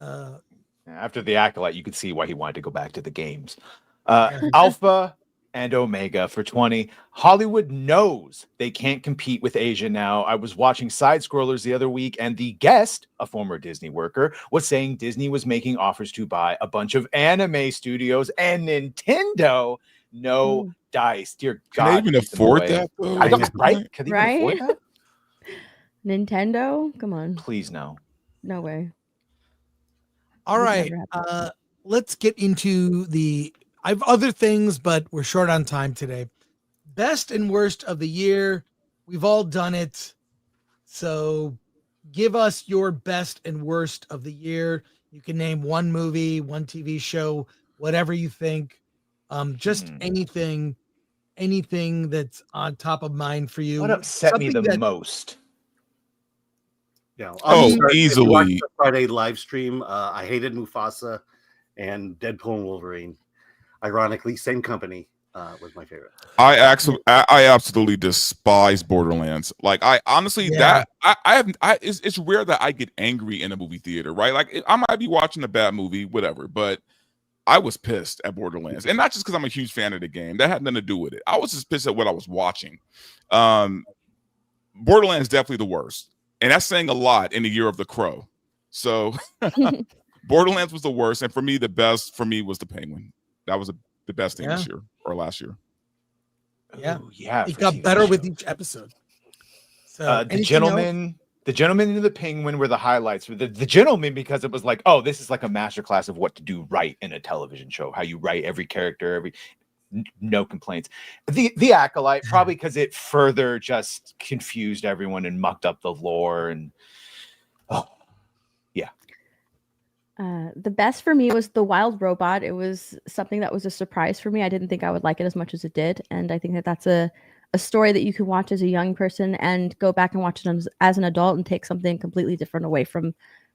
after the Acolyte, you could see why he wanted to go back to the games. Alpha and Omega for 20. Hollywood knows they can't compete with Asia now. I was watching Side Scrollers the other week, and the guest, a former Disney worker, was saying Disney was making offers to buy a bunch of anime studios, and Nintendo, no dice. Dear God. Can they even afford that, though? I know, right? Can they even afford that? Nintendo? Come on. Please no. No way. all right. Let's get into I have other things, but we're short on time today. Best and worst of the year. We've all done it. So give us your best and worst of the year. You can name one movie, one TV show, whatever you think. Just anything that's on top of mind for you. What upset me Something the most? Yeah. Easily. If you watched the Friday live stream, I hated Mufasa and Deadpool and Wolverine. Ironically, same company was my favorite. I absolutely despise Borderlands. Like, I honestly it's rare that I get angry in a movie theater, right? Like, I might be watching a bad movie, whatever, but I was pissed at Borderlands, and not just because I'm a huge fan of the game. That had nothing to do with it. I was just pissed at what I was watching. Borderlands definitely the worst, and that's saying a lot in the year of the Crow. So, Borderlands was the worst, and for me, the best for me was the Penguin. That was the best thing this year or last year. Yeah. Ooh, yeah. It got better with each episode. So The Gentleman The Gentleman and the Penguin were the highlights. The Gentleman, because it was like, oh, this is like a masterclass of what to do right in a television show, how you write every character, no complaints. The Acolyte, probably because it further just confused everyone and mucked up the lore. And the best for me was The Wild Robot. It was something that was a surprise for me. I didn't think I would like it as much as it did, and I think that that's a story that you can watch as a young person and go back and watch it as an adult and take something completely different away from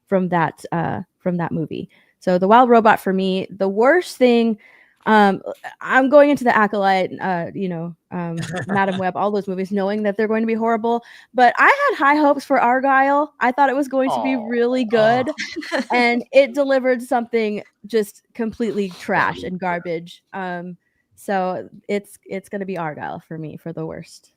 that movie. So The Wild Robot for me. The worst thing, I'm going into The Acolyte, Madam Web, all those movies, knowing that they're going to be horrible. But I had high hopes for Argyle. I thought it was going to be really good, and it delivered something just completely trash and garbage. So it's going to be Argyle for me for the worst.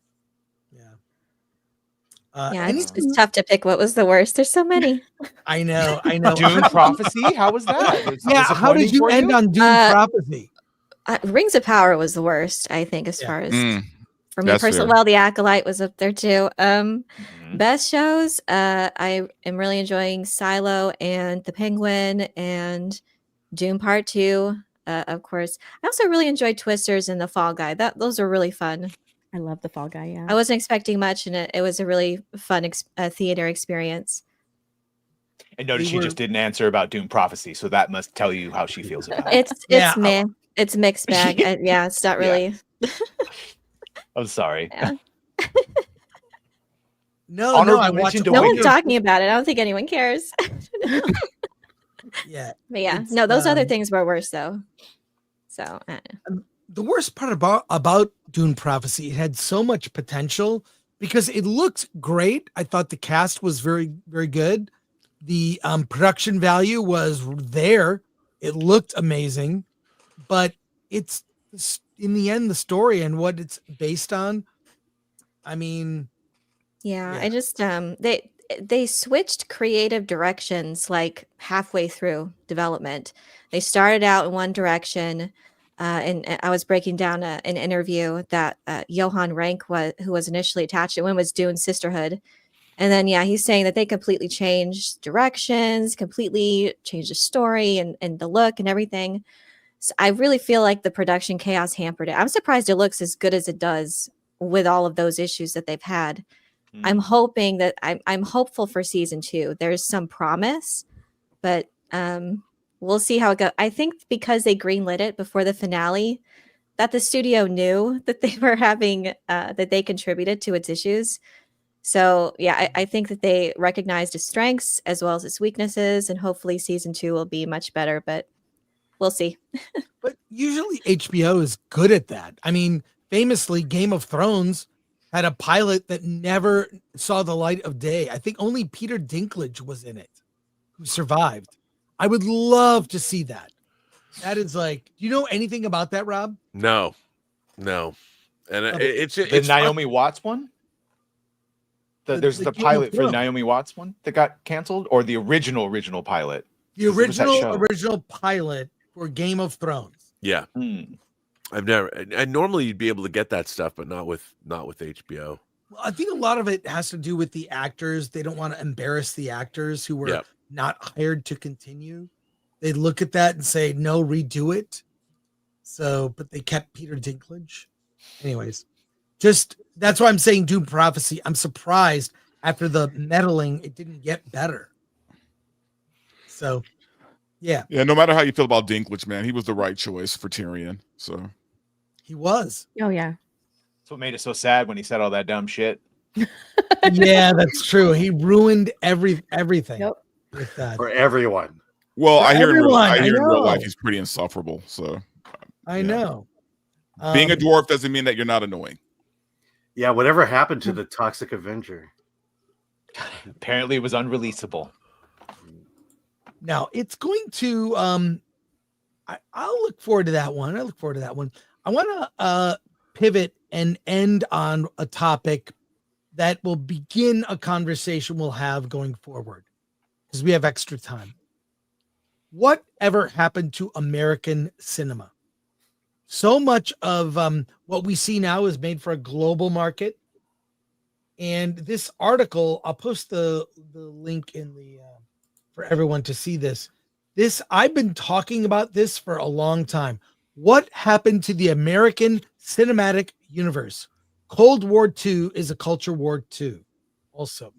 Yeah, it's tough to pick what was the worst. There's so many. I know. Dune Prophecy, how was that? How did you end on Dune Prophecy? Rings of Power was the worst, I think, as far as for me personally. Fair. Well, The Acolyte was up there too. Best shows, I am really enjoying Silo and The Penguin and Dune Part 2. Of course, I also really enjoyed Twisters and The Fall Guy. Those are really fun. I love The Fall Guy. Yeah, I wasn't expecting much, and it was a really fun theater experience. And notice she just didn't answer about Dune Prophecy, so that must tell you how she feels about it. It's meh. It's a mixed bag. It's not really. I'm sorry. Yeah. No, I watched. No one's talking about it. I don't think anyone cares. Yeah. But yeah, no, those other things were worse though. So the worst part about Dune Prophecy, it had so much potential because it looked great. I thought the cast was very, very good. The production value was there. It looked amazing, but it's in the end the story and what it's based on. I mean, yeah. I just they switched creative directions like halfway through development. They started out in one direction, and I was breaking down an interview that Johan Rank who was initially attached to when was Dune Sisterhood. And then, he's saying that they completely changed directions, completely changed the story and the look and everything. So I really feel like the production chaos hampered it. I'm surprised it looks as good as it does with all of those issues that they've had. I'm hoping that I'm hopeful for season 2. There's some promise, but we'll see how it goes. I think because they greenlit it before the finale, that the studio knew that they were having that they contributed to its issues. So I think that they recognized its strengths as well as its weaknesses, and hopefully season 2 will be much better. But we'll see. But usually HBO is good at that. I mean, famously, Game of Thrones had a pilot that never saw the light of day. I think only Peter Dinklage was in it who survived. I would love to see that. That is like, do you know anything about that, Rob? No. And it's the Naomi Watts one. There's the pilot for the Naomi Watts one that got canceled, or the original pilot. The original pilot for Game of Thrones. Yeah. I've never, and normally you'd be able to get that stuff, but not with HBO. Well, I think a lot of it has to do with the actors. They don't want to embarrass the actors who were not hired to continue. They look at that and say, no, redo it. So, but they kept Peter Dinklage. Anyways, that's why I'm saying Dune Prophecy. I'm surprised after the meddling, it didn't get better. So, yeah. Yeah, no matter how you feel about Dinklage, man, he was the right choice for Tyrion. So he was. Oh, yeah. That's what made it so sad when he said all that dumb shit. Yeah, that's true. He ruined everything with that. For everyone. Well, I hear in real know. life he's pretty insufferable. So I know. Being a dwarf doesn't mean that you're not annoying. Yeah, whatever happened to the Toxic Avenger? Apparently it was unreleasable. Now it's going to I'll look forward to that one. I want to pivot and end on a topic that will begin a conversation we'll have going forward because we have extra time. Whatever happened to American cinema? So much of what we see now is made for a global market. And this article, I'll post the link in the for everyone to see this. I've been talking about this for a long time. What happened to the American cinematic universe? Cold War II is a culture war too. Also.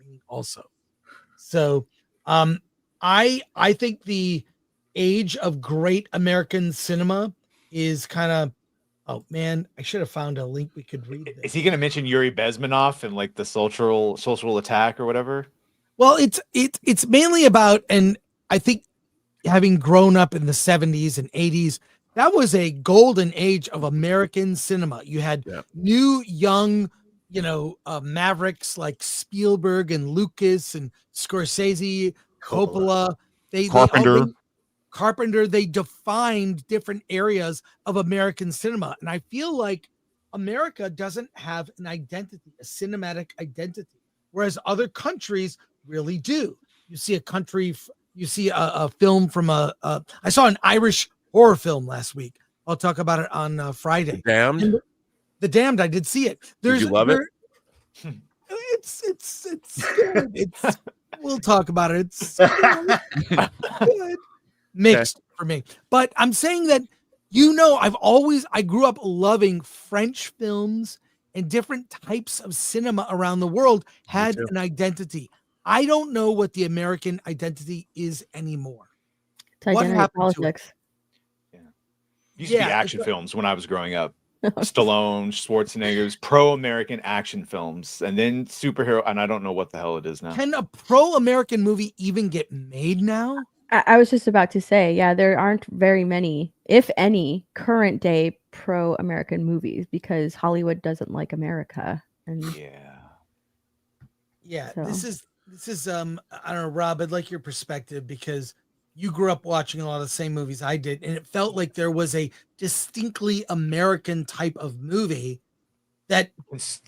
So I think the age of great American cinema is kind of, oh man, I should have found a link we could read this. Is he going to mention Yuri Bezmenov and like the social attack or whatever? Well, it's mainly about, and I think having grown up in the 70s and 80s, that was a golden age of American cinema. You had new, young, mavericks like Spielberg and Lucas and Scorsese, Coppola. Carpenter, they defined different areas of American cinema. And I feel like America doesn't have an identity, a cinematic identity, whereas other countries really do. You see a film from I saw an Irish horror film last week. I'll talk about it on Friday. Damned? The Damned, I did see it. Did you love it? It's good. We'll talk about it. It's good. Mixed for me. But I'm saying that, I grew up loving French films, and different types of cinema around the world had an identity. I don't know what the American identity is anymore. What happened to it? Used to be action films when I was growing up. Stallone, Schwarzenegger's pro-American action films, and then superhero, and I don't know what the hell it is now. Can a pro-American movie even get made now? I was just about to say, there aren't very many, if any, current day pro-American movies because Hollywood doesn't like America. And so. This is I don't know, Rob, I'd like your perspective because you grew up watching a lot of the same movies I did, and it felt like there was a distinctly American type of movie that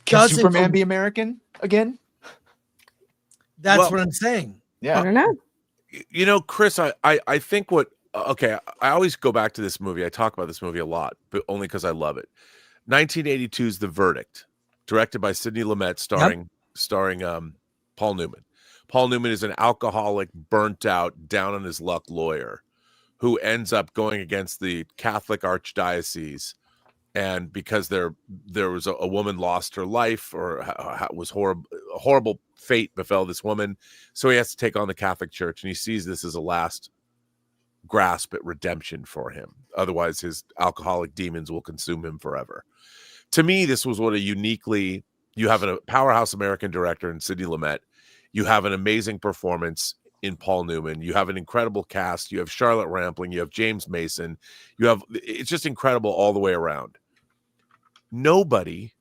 can Superman be American again? That's what I'm saying. Yeah, I don't know. Chris, I think I always go back to this movie. I talk about this movie a lot, but only because I love it. 1982's The Verdict, directed by Sidney Lumet, starring Paul Newman. Paul Newman is an alcoholic, burnt out, down on his luck lawyer who ends up going against the Catholic Archdiocese. And because there was a woman lost her life, or was a horrible fate befell this woman, so he has to take on the Catholic Church, and he sees this as a last grasp at redemption for him. Otherwise, his alcoholic demons will consume him forever. To me, this was you have a powerhouse American director in Sidney Lumet. You have an amazing performance in Paul Newman. You have an incredible cast. You have Charlotte Rampling. You have James Mason. It's just incredible all the way around. Nobody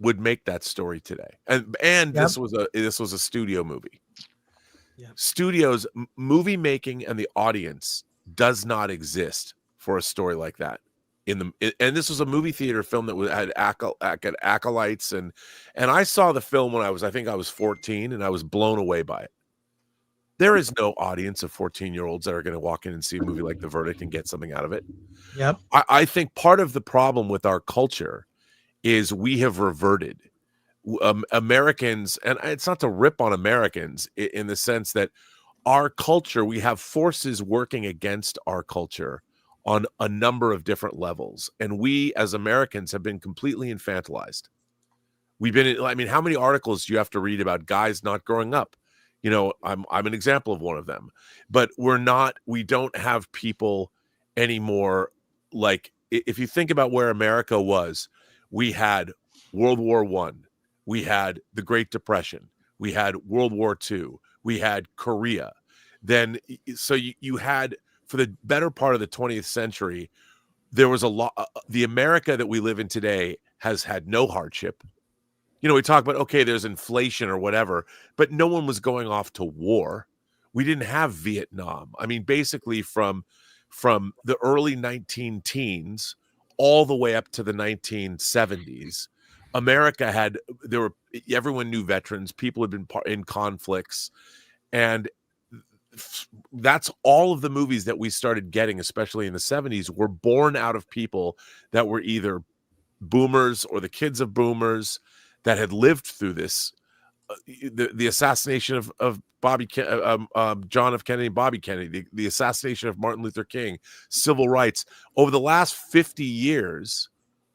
would make that story today. And this was a studio movie. Studios, movie making, and the audience does not exist for a story like that. And this was a movie theater film that had acolytes, and I saw the film when I was 14, and I was blown away by it. There is no audience of 14-year-olds that are going to walk in and see a movie like The Verdict and get something out of it. Yep. I think part of the problem with our culture is we have reverted. Americans, and it's not to rip on Americans in the sense that our culture, we have forces working against our culture on a number of different levels. And we as Americans have been completely infantilized. How many articles do you have to read about guys not growing up? I'm an example of one of them, but we don't have people anymore. Like, if you think about where America was, we had World War I, we had the Great Depression, we had World War II, we had Korea. Then, so you had, for the better part of the 20th century, there was a lot. The America that we live in today has had no hardship. We talk about, okay, there's inflation or whatever, but no one was going off to war. We didn't have Vietnam. I mean, basically from the early 19-teens all the way up to the 1970s, America everyone knew veterans, people had been in conflicts, and that's all of the movies that we started getting, especially in the 70s, were born out of people that were either boomers or the kids of boomers that had lived through this. the assassination of John F. Kennedy and Bobby Kennedy, the assassination of Martin Luther King, civil rights. Over the last 50 years,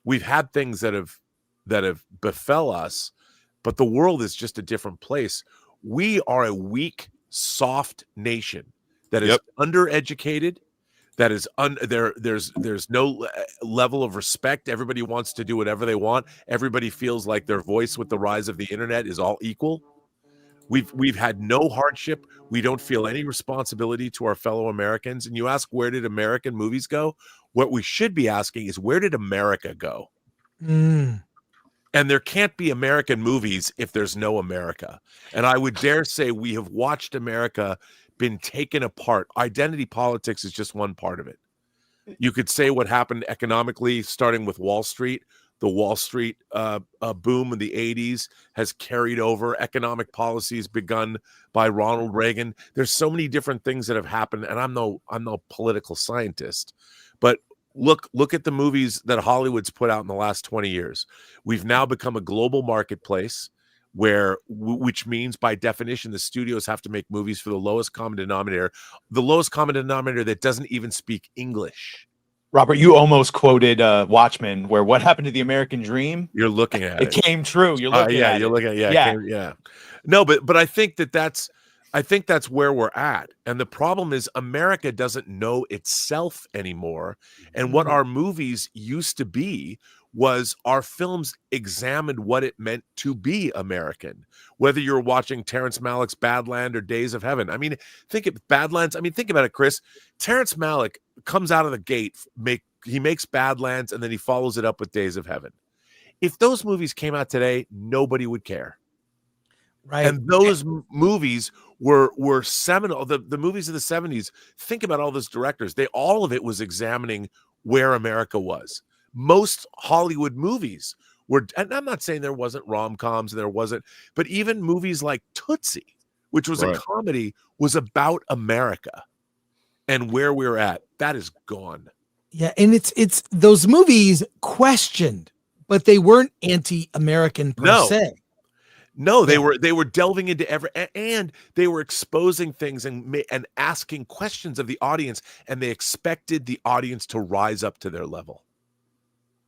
we've had things that have befell us, but the world is just a different place. We are a weak, soft nation that is undereducated. That is there's no level of respect. Everybody wants to do whatever they want. Everybody feels like their voice with the rise of the internet is all equal. We've had no hardship. We don't feel any responsibility to our fellow Americans. And you ask, where did American movies go? What we should be asking is, where did America go? Mm. And there can't be American movies if there's no America. And I would dare say we have watched America been taken apart. Identity politics is just one part of it. You could say what happened economically, starting with Wall Street. The Wall Street boom in the 80s has carried over. Economic policies begun by Ronald Reagan. There's so many different things that have happened, and I'm no political scientist, but look at the movies that Hollywood's put out in the last 20 years. We've now become a global marketplace, which means by definition the studios have to make movies for the lowest common denominator that doesn't even speak English. Robert, you almost quoted Watchmen, where what happened to the American dream? You're looking at it. It came true. You're looking at it. Yeah. No, but I think that's where we're at. And the problem is America doesn't know itself anymore. And what our movies used to be was our films examined what it meant to be American. Whether you're watching Terrence Malick's Badland or Days of Heaven. I mean, think of Badlands. I mean, think about it, Chris. Terrence Malick comes out of the gate, he makes Badlands, and then he follows it up with Days of Heaven. If those movies came out today, nobody would care. Right. And those movies were seminal. The movies of the 70s, think about all those directors. All of it was examining where America was. Most Hollywood movies were, and I'm not saying there wasn't rom-coms and there wasn't, but even movies like Tootsie, which was a comedy, was about America and where we're at. That is gone. Yeah, and it's those movies questioned, but they weren't anti-American per se. No, they were delving into and they were exposing things and asking questions of the audience, and they expected the audience to rise up to their level.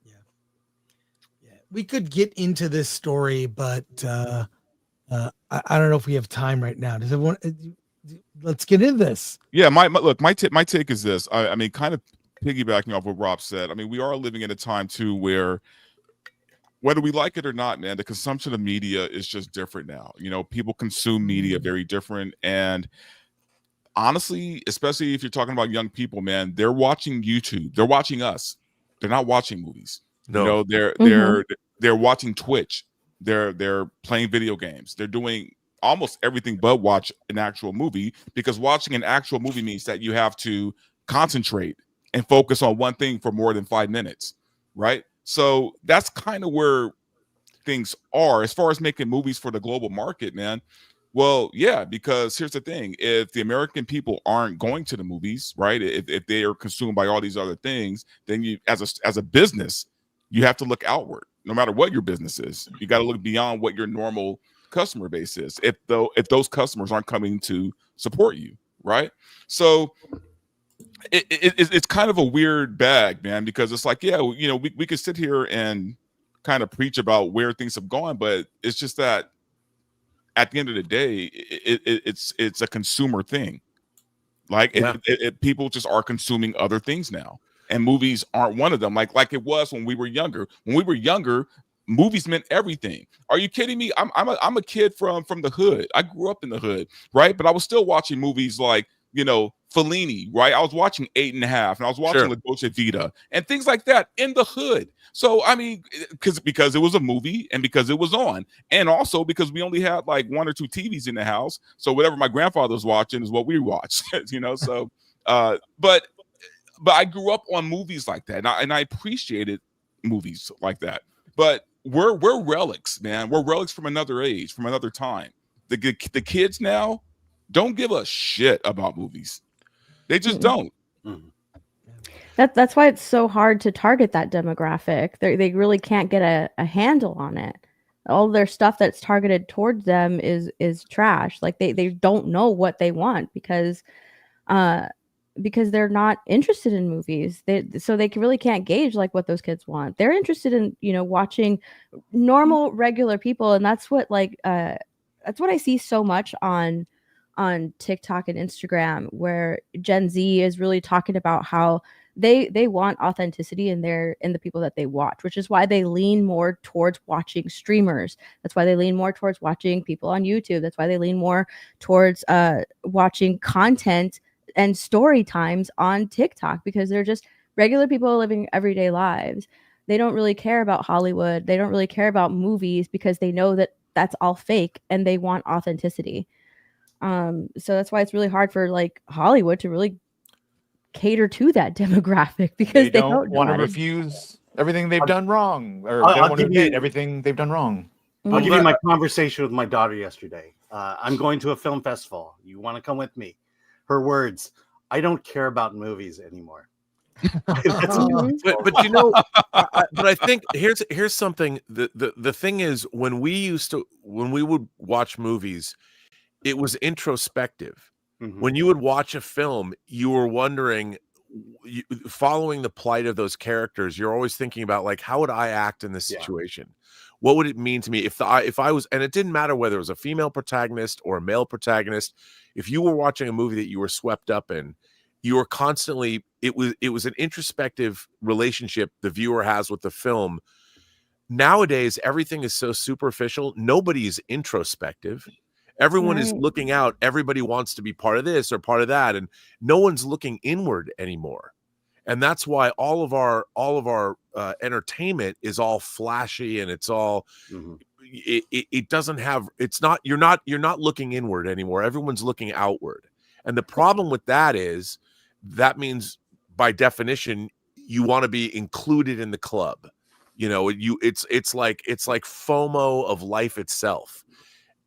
Yeah. We could get into this story, but I don't know if we have time right now. Does everyone? Let's get into this. Yeah, my take is this. I mean, kind of piggybacking off what Rob said. I mean, we are living in a time too where, whether we like it or not, man, the consumption of media is just different now. You know, people consume media very different. And honestly, especially if you're talking about young people, man, they're watching YouTube. They're watching us. They're not watching movies. No. You know, they're watching Twitch. They're playing video games. They're doing almost everything but watch an actual movie, because watching an actual movie means that you have to concentrate and focus on one thing for more than 5 minutes, right? So that's kind of where things are as far as making movies for the global market, man. Well, yeah, because here's the thing. If the American people aren't going to the movies, right, if they are consumed by all these other things, then you, as a business, you have to look outward. No matter what your business is, you got to look beyond what your normal customer base is. If those customers aren't coming to support you, right? So it's kind of a weird bag, man, because it's like, yeah, you know, we could sit here and kind of preach about where things have gone, but it's just that at the end of the day, it's a consumer thing. Like people just are consuming other things now, and movies aren't one of them. Like it was when we were younger. When we were younger, movies meant everything. Are you kidding me? I'm a kid from the hood. I grew up in the hood, right? But I was still watching movies like, you know, Fellini, right? I was watching 8.5, and I was watching La Dolce Vita and things like that in the hood. So I mean, because it was a movie and because it was on, and also because we only had like 1 or 2 TVs in the house. So whatever my grandfather was watching is what we watched, you know. So, but I grew up on movies like that, and I appreciated movies like that. But we're relics, man. We're relics from another age, from another time. The kids now don't give a shit about movies. They just don't. That's why it's so hard to target that demographic. They really can't get a handle on it. All their stuff that's targeted towards them is trash. Like they don't know what they want because they're not interested in movies. So they really can't gauge like what those kids want. They're interested in, watching normal regular people, and that's what I see so much on TikTok and Instagram, where Gen Z is really talking about how they want authenticity in the people that they watch, which is why they lean more towards watching streamers. That's why they lean more towards watching people on YouTube. That's why they lean more towards watching content and story times on TikTok, because they're just regular people living everyday lives. They don't really care about Hollywood. They don't really care about movies because they know that that's all fake and they want authenticity. So that's why it's really hard for like Hollywood to really cater to that demographic, because They they don't know want to how to. refuse everything they've done wrong, or I'll they don't want to give you- admit everything they've done wrong. I'll give you my conversation with my daughter yesterday. I'm going to a film festival. You want to come with me? Her words: "I don't care about movies anymore." But but I think here's something. The thing is, when we would watch movies, it was introspective. When you would watch a film, you were wondering, following the plight of those characters. You're always thinking about, like, how would I act in this situation? What would it mean to me if I was, and it didn't matter whether it was a female protagonist or a male protagonist. If you were watching a movie that you were swept up in, you were constantly, it was an introspective relationship the viewer has with the film. Nowadays, everything is so superficial. Nobody is introspective. Everyone is looking out. Everybody wants to be part of this or part of that, and no one's looking inward anymore. And that's why all of our entertainment is all flashy, and it's all it doesn't have, it's not, you're not looking inward anymore. Everyone's looking outward. And the problem with that is that means, by definition, you want to be included in the club. It's like FOMO of life itself.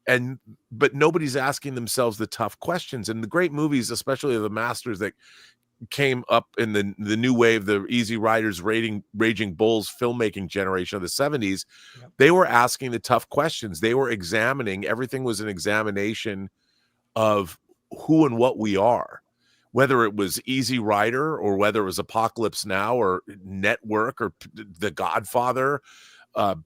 But nobody's asking themselves the tough questions. And the great movies, especially the masters that came up in the new wave, the Easy Riders, Raging Bulls filmmaking generation of the 70s, they were asking the tough questions. They were examining. Everything was an examination of who and what we are, whether it was Easy Rider or whether it was Apocalypse Now or Network or The Godfather,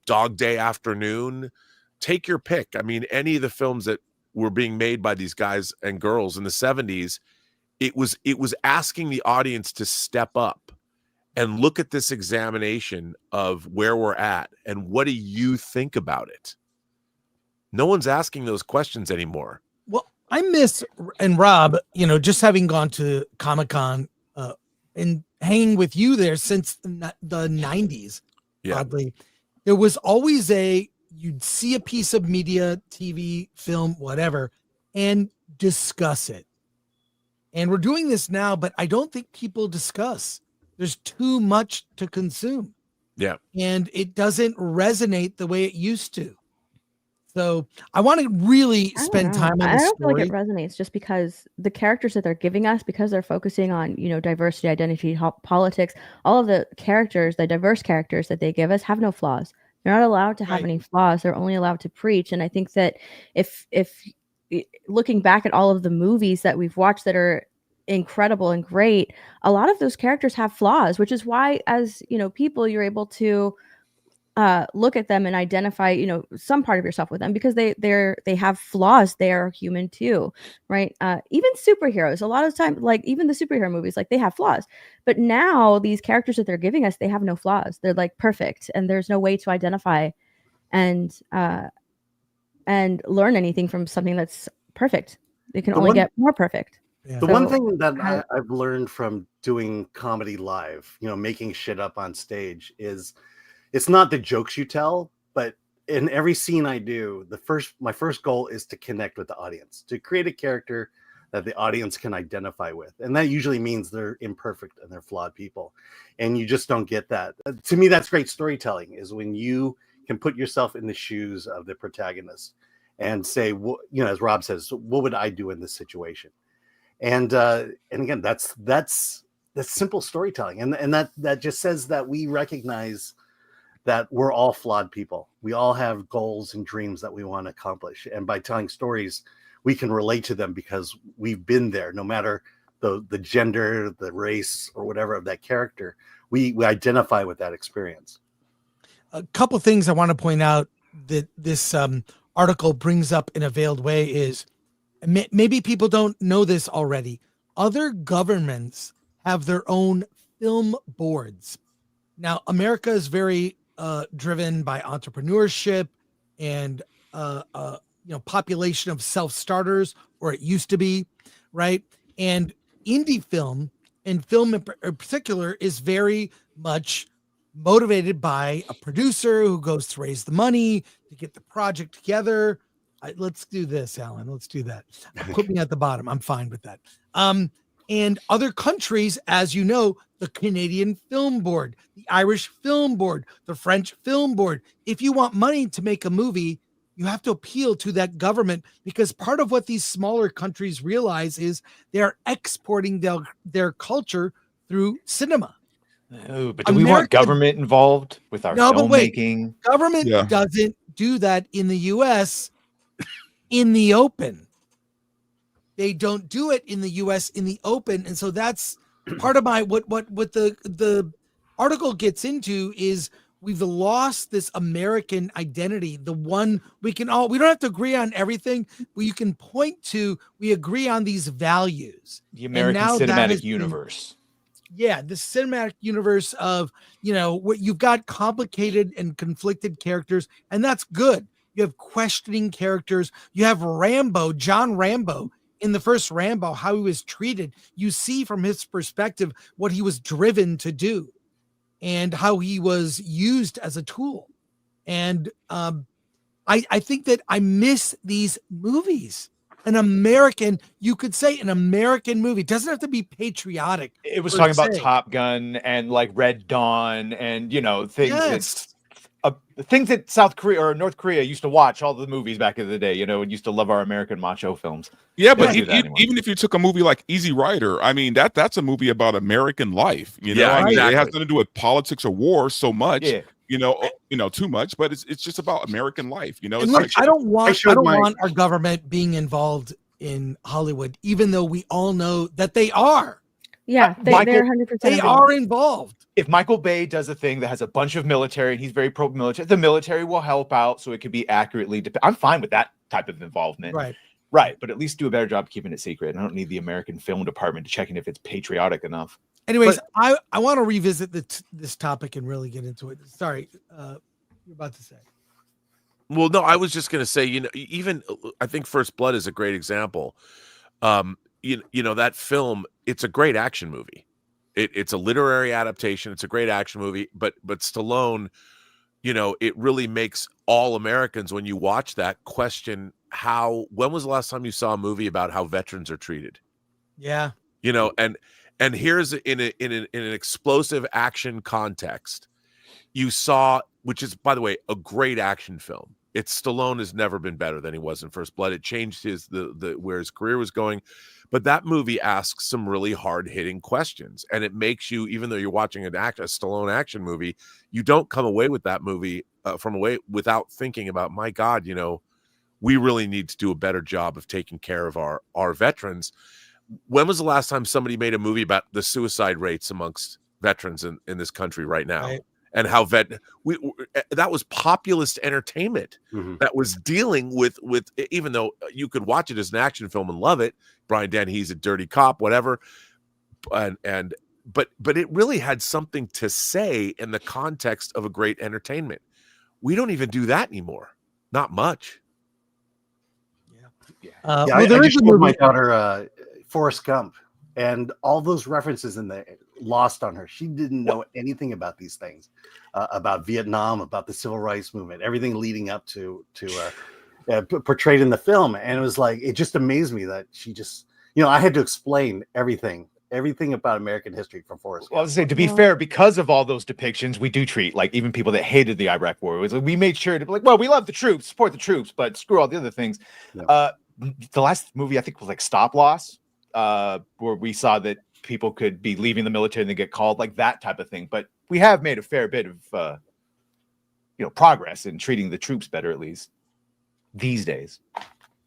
Dog Day Afternoon. Take your pick. I mean, any of the films that were being made by these guys and girls in the 70s, it was asking the audience to step up and look at this examination of where we're at and what do you think about it. No one's asking those questions anymore. Well, I miss, and Rob, just having gone to Comic-Con and hanging with you there since the 90s, oddly, there was always you'd see a piece of media, TV, film, whatever, and discuss it. And we're doing this now, but I don't think people discuss. There's too much to consume. Yeah. And it doesn't resonate the way it used to. So I want to really spend time on the I don't feel story. like it resonates, just because the characters that they're giving us, because they're focusing on, diversity, identity, politics, all of the characters, the diverse characters that they give us have no flaws. They're not allowed to have any flaws. They're only allowed to preach. And I think that if looking back at all of the movies that we've watched that are incredible and great, a lot of those characters have flaws, which is why, as people, you're able to look at them and identify some part of yourself with them, because they have flaws. They are human too, right? Even superheroes, a lot of time, like even the superhero movies, like they have flaws, but now these characters that they're giving us, they have no flaws. They're like perfect, and there's no way to identify and learn anything from something that's perfect. They can only get more perfect. The one thing that I've learned from doing comedy live, making shit up on stage, is it's not the jokes you tell, but in every scene I do, my first goal is to connect with the audience, to create a character that the audience can identify with. And that usually means they're imperfect and they're flawed people. And you just don't get that. To me, that's great storytelling, is when you can put yourself in the shoes of the protagonist and say, as Rob says, what would I do in this situation? And again, that's simple storytelling. And that just says that we recognize that we're all flawed people. We all have goals and dreams that we want to accomplish. And by telling stories, we can relate to them because we've been there, no matter the gender, the race, or whatever of that character. We identify with that experience. A couple things I want to point out that this article brings up in a veiled way is maybe people don't know this already. Other governments have their own film boards. Now, America is very driven by entrepreneurship and population of self-starters, or it used to be, right? And indie film and film in particular is very much motivated by a producer who goes to raise the money to get the project together. Let's do this, Alan. Let's do that. Put me at the bottom. I'm fine with that. And other countries, as you know, the Canadian Film Board, the Irish Film Board, the French Film Board. If you want money to make a movie, you have to appeal to that government, because part of what these smaller countries realize is they're exporting their culture through cinema. Oh, but do we want government involved with our filmmaking? Government doesn't do that in the U.S. in the open. They don't do it in the U.S. in the open, and so that's part of my what the article gets into is we've lost this American identity. The one we don't have to agree on everything, but you can point to we agree on these values. The American cinematic universe. The cinematic universe of, what you've got complicated and conflicted characters, and that's good. You have questioning characters. You have John Rambo. In the first Rambo, how he was treated, you see from his perspective what he was driven to do and how he was used as a tool. And I think that I miss these movies. You could say an American movie. It doesn't have to be patriotic. It was talking about Top Gun and like Red Dawn and, things. Things that South Korea or North Korea used to watch all the movies back in the day, and used to love our American macho films. Yeah, but even if you took a movie like Easy Rider, I mean, that's a movie about American life. It has nothing to do with politics or war so much. Too much, but it's just about American life. I don't want our government being involved in Hollywood, even though we all know that they are. Yeah, they're 100%. They are involved. If Michael Bay does a thing that has a bunch of military and he's very pro-military, the military will help out so it can be accurately. I'm fine with that type of involvement. Right. But at least do a better job keeping it secret. I don't need the American film department to checking if it's patriotic enough. Anyways, I want to revisit this topic and really get into it. Sorry, you're about to say. Well, no, I was just going to say, even I think First Blood is a great example. That film, it's a great action movie. It's a literary adaptation. It's a great action movie, but Stallone, it really makes all Americans, when you watch that, question when was the last time you saw a movie about how veterans are treated? Yeah. And here's in an explosive action context, you saw, which is, by the way, a great action film. Stallone has never been better than he was in First Blood. It changed where his career was going. But that movie asks some really hard-hitting questions, and it makes you, even though you're watching a Stallone action movie, you don't come away with that movie without thinking about, my God, we really need to do a better job of taking care of our was when was the last time somebody made a movie about the suicide rates amongst veterans in this country right now? Right. And how that was populist entertainment that was dealing with, even though you could watch it as an action film and love it, Brian Dennehy's a dirty cop, whatever, but it really had something to say in the context of a great entertainment. We don't even do that anymore, not much. I just showed my daughter Forrest Gump, and all those references in there lost on her. She didn't know anything about these things, about Vietnam, about the civil rights movement, everything leading up to portrayed in the film. And it was like, it just amazed me that she just, I had to explain everything about American history from Forrest Gump. Well, I was saying, to be fair, because of all those depictions, we do treat like even people that hated the Iraq War. It was like, we made sure to be like, well, we love the troops, support the troops, but screw all the other things. Yeah. The last movie I think was like Stop Loss, where we saw that people could be leaving the military and they get called, like that type of thing. But we have made a fair bit of progress in treating the troops better, at least these days.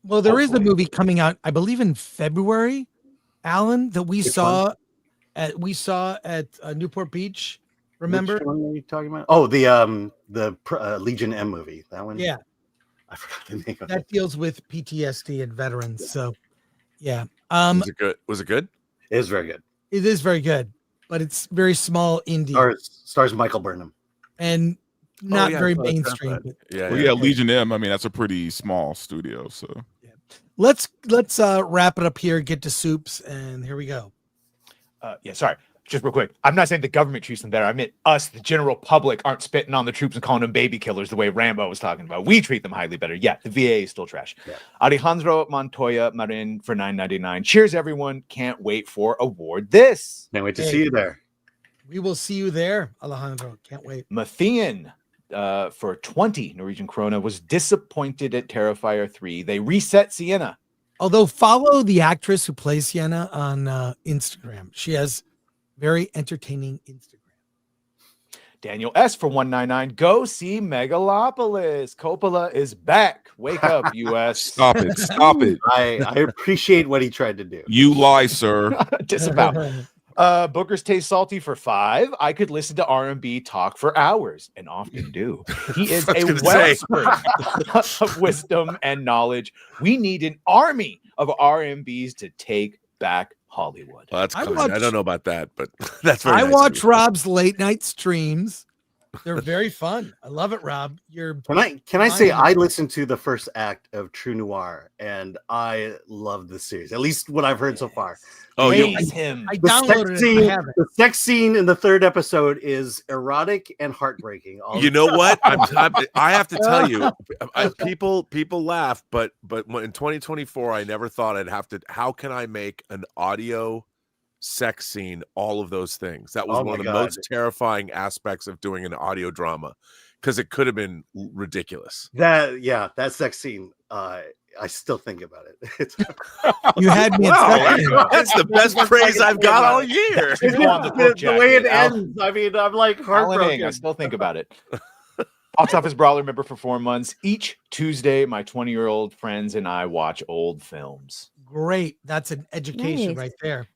Well, there is a Hopefully. movie coming out, I believe, in February, Alan, that we Which saw at Newport Beach. Remember? Which one are you talking about? Oh, the Legion M movie. That one. Yeah, I forgot the name of that it. deals with PTSD and veterans. So, yeah, Was it good? Was it good? It is very good. it is very good, but it's very small indie Stars Michael Burnham. and not yeah, very I thought I said mainstream. that. but- Yeah, Well, yeah, Legion M. I mean, that's a pretty small studio. So Let's wrap it up here. Get to soups, and here we go. Sorry, just real quick. I'm not saying the government treats them better. I meant us, the general public, aren't spitting on the troops and calling them baby killers the way Rambo was talking about. We treat them highly better. Yeah, the VA is still trash. Yeah. Alejandro Montoya Marin for $9.99. Cheers, everyone. Can't wait for award this. Can't wait to Hey. see you there. We will see you there, Alejandro. Can't wait. Matthian for 20 Norwegian krona was disappointed at Terrifier 3. They reset Sienna. Although follow the actress who plays Sienna on Instagram. She has very entertaining Instagram. Daniel S for 199. Go see Megalopolis. Coppola is back. Wake up, US. stop it. Stop it. I appreciate what he tried to do. You lie, sir. Disavow. Booker's Taste Salty for 5. I could listen to R&B talk for hours, and often do. He is I was a gonna say. wellspring of wisdom and knowledge. We need an army of R&Bs to take back Hollywood. Well, that's I kind. watch- I don't know about that, but that's very I nice of watch you. Rob's late night streams. They're very fun. I love it, Rob. You're Can I say Fine. I listened to the first act of True Noir and I love the series, at least what I've heard so far. Oh, you Praise him. I The downloaded sex it. scene, I have it. the sex scene in the third episode is erotic and heartbreaking. All You know what? I have to tell you, people laugh, but in 2024, I never thought I'd have to. How can I make an audio sex scene? All of those things. That was Oh one my of the God. most terrifying aspects of doing an audio drama, because it could have been ridiculous. that sex scene. I still think about it. It's, You had me at second. That's the best praise I've got all year. Should go on the book the way it jacket. Al- ends. I mean, I'm like Alan Ng, heartbroken. I still think about it. Box Office Brawler member for 4 months. Each Tuesday, my 20-year-old friends and I watch old films. Great. That's an education Nice. right there.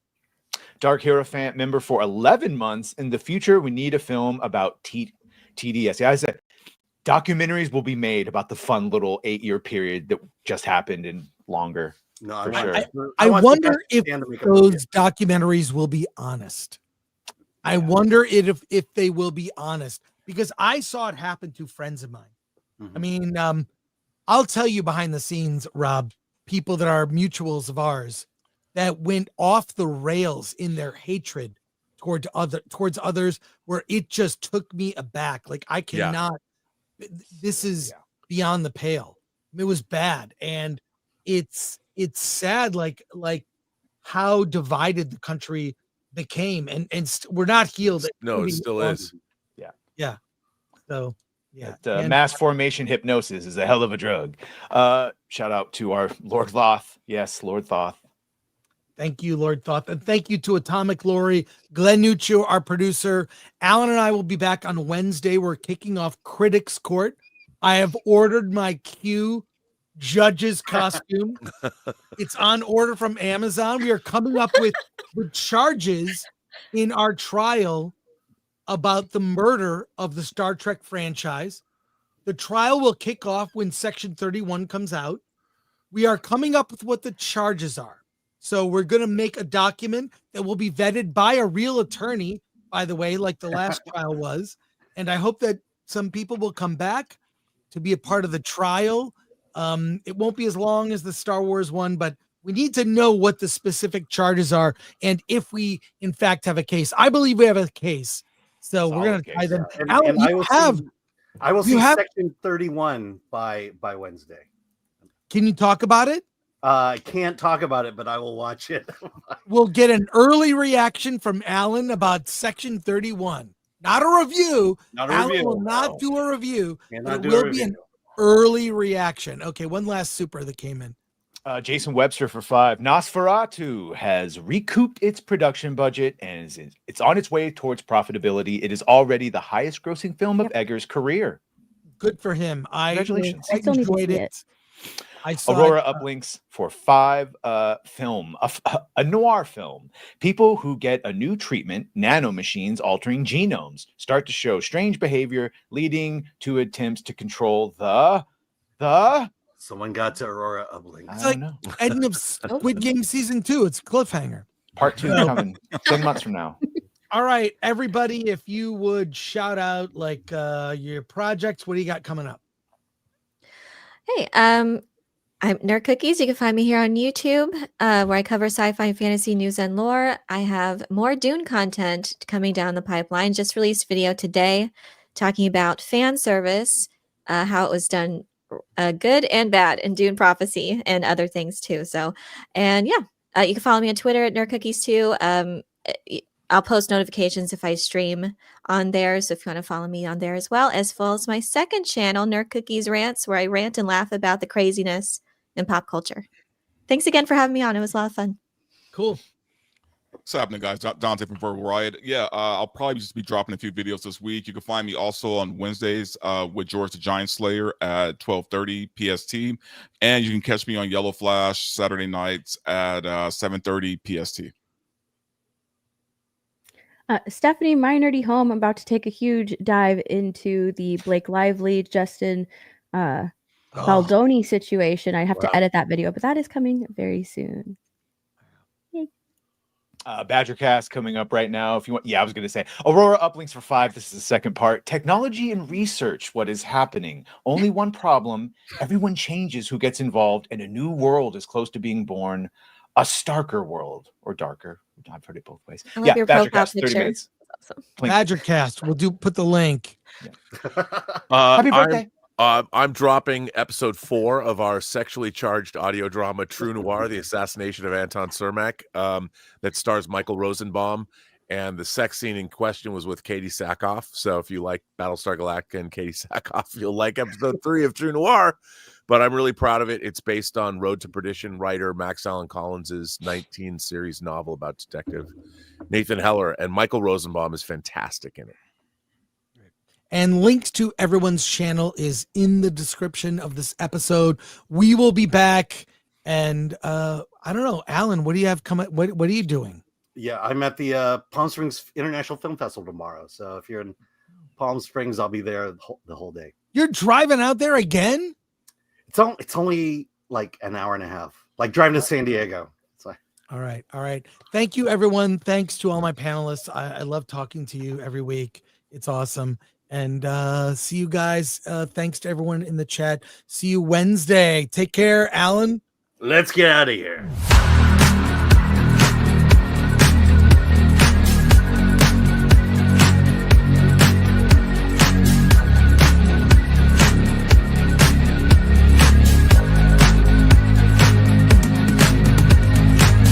Dark Hero fan member for 11 months. In the future, we need a film about TDS. Yeah, I said documentaries will be made about the fun little 8-year period that just happened and longer. No, For I, sure. I want the wonder best if man to make a movie. those documentaries will be honest. I wonder if they will be honest, because I saw it happen to friends of mine. I Mhm. mean, I'll tell you behind the scenes, Rob, people that are mutuals of ours that went off the rails in their hatred towards others, where it just took me aback. Like I Yeah. cannot. This is beyond the pale. It was bad, and it's sad. Like how divided the country became, and we're not healed. No, it still is. So yeah, That, and mass formation hypnosis is a hell of a drug. Shout out to our Lord Thoth. Yes, Lord Thoth. thank you, Lord Thoth, and thank you to Atomic Lori, Glenn Nuccio, our producer. Alan and I will be back on Wednesday. We're kicking off Critics Court. I have ordered my Q judge's costume. It's on order from Amazon. We are coming up with charges in our trial about the murder of the Star Trek franchise. The trial will kick off when Section 31 comes out. We are coming up with what the charges are. So we're going to make a document that will be vetted by a real attorney, by the way, like the last trial was. And I hope that some people will come back to be a part of the trial. It won't be as long as the Star Wars one, but we need to know what the specific charges are and if we, in fact, have a case. I believe we have a case. So we're going Solid to tie case, them. And, Alan, and you I will you see have- Section 31 by Wednesday. Can you talk about it? I can't talk about it, but I will watch it. We'll get an early reaction from Alan about Section 31. Not a review. Not a Alan review. will not do a review. Can't but not it do will a be an review. early reaction. Okay, one last super that came in. Jason Webster for 5. Nosferatu has recouped its production budget and it's on its way towards profitability. It is already the highest grossing film of Egger's career. Good for him. Congratulations. I I still need to enjoyed see it. it. I saw Aurora it. uplinks for 5 film, a noir film. People who get a new treatment, nanomachines altering genomes, start to show strange behavior, leading to attempts to control the. Someone got to Aurora Uplink. I It's don't like know. ending of Squid Game season 2. It's cliffhanger. Part 2 No. coming 10 months from now. All right, everybody, if you would shout out like your projects, what do you got coming up? Hey, I'm Nerd Cookies. You can find me here on YouTube, where I cover sci-fi and fantasy news and lore. I have more Dune content coming down the pipeline. Just released video today talking about fan service, how it was done good and bad in Dune Prophecy and other things too. So, and yeah, you can follow me on Twitter at Nerd Cookies too. I'll post notifications if I stream on there. So if you want to follow me on there as well as my second channel, Nerd Cookies Rants, where I rant and laugh about the craziness in pop culture. Thanks again for having me on. It was a lot of fun. Cool. What's happening, guys? Dante from Verbal Riot. Yeah, I'll probably just be dropping a few videos this week. You can find me also on Wednesdays with George the Giant Slayer at 12:30 PST, and you can catch me on Yellow Flash Saturday nights at 7:30 PST. Stephanie, my nerdy home. I'm about to take a huge dive into the Blake Lively, Justin Baldoni situation. I have Wow. to edit that video, but that is coming very soon. Badgercast coming up right now. If you want, I was going to say Aurora uplinks for 5. This is the second part. Technology and research. What is happening? Only one problem. Everyone changes who gets involved, and a new world is close to being born. A starker world or darker. I've heard it both ways. I love your profile Badgercast, 30 picture. minutes. Awesome. Link. Badgercast. We'll put the link. Happy birthday. I'm dropping episode 4 of our sexually charged audio drama True Noir, The Assassination of Anton Cermak, that stars Michael Rosenbaum. And the sex scene in question was with Katie Sackhoff. So if you like Battlestar Galactica and Katie Sackhoff, you'll like episode 3 of True Noir. But I'm really proud of it. It's based on Road to Perdition writer Max Allan Collins's 19-series novel about Detective Nathan Heller. And Michael Rosenbaum is fantastic in it. And links to everyone's channel is in the description of this episode. We will be back. And I don't know, Alan, what do you have coming? What are you doing? Yeah, I'm at the Palm Springs International Film Festival tomorrow. So if you're in Palm Springs, I'll be there the whole day. You're driving out there again? It's only like an hour and a half, like driving to San Diego. It's like, All right. Thank you, everyone. Thanks to all my panelists. I love talking to you every week. It's awesome. And see you guys. Thanks to everyone in the chat. See you Wednesday. Take care, Alan. let's get out of here.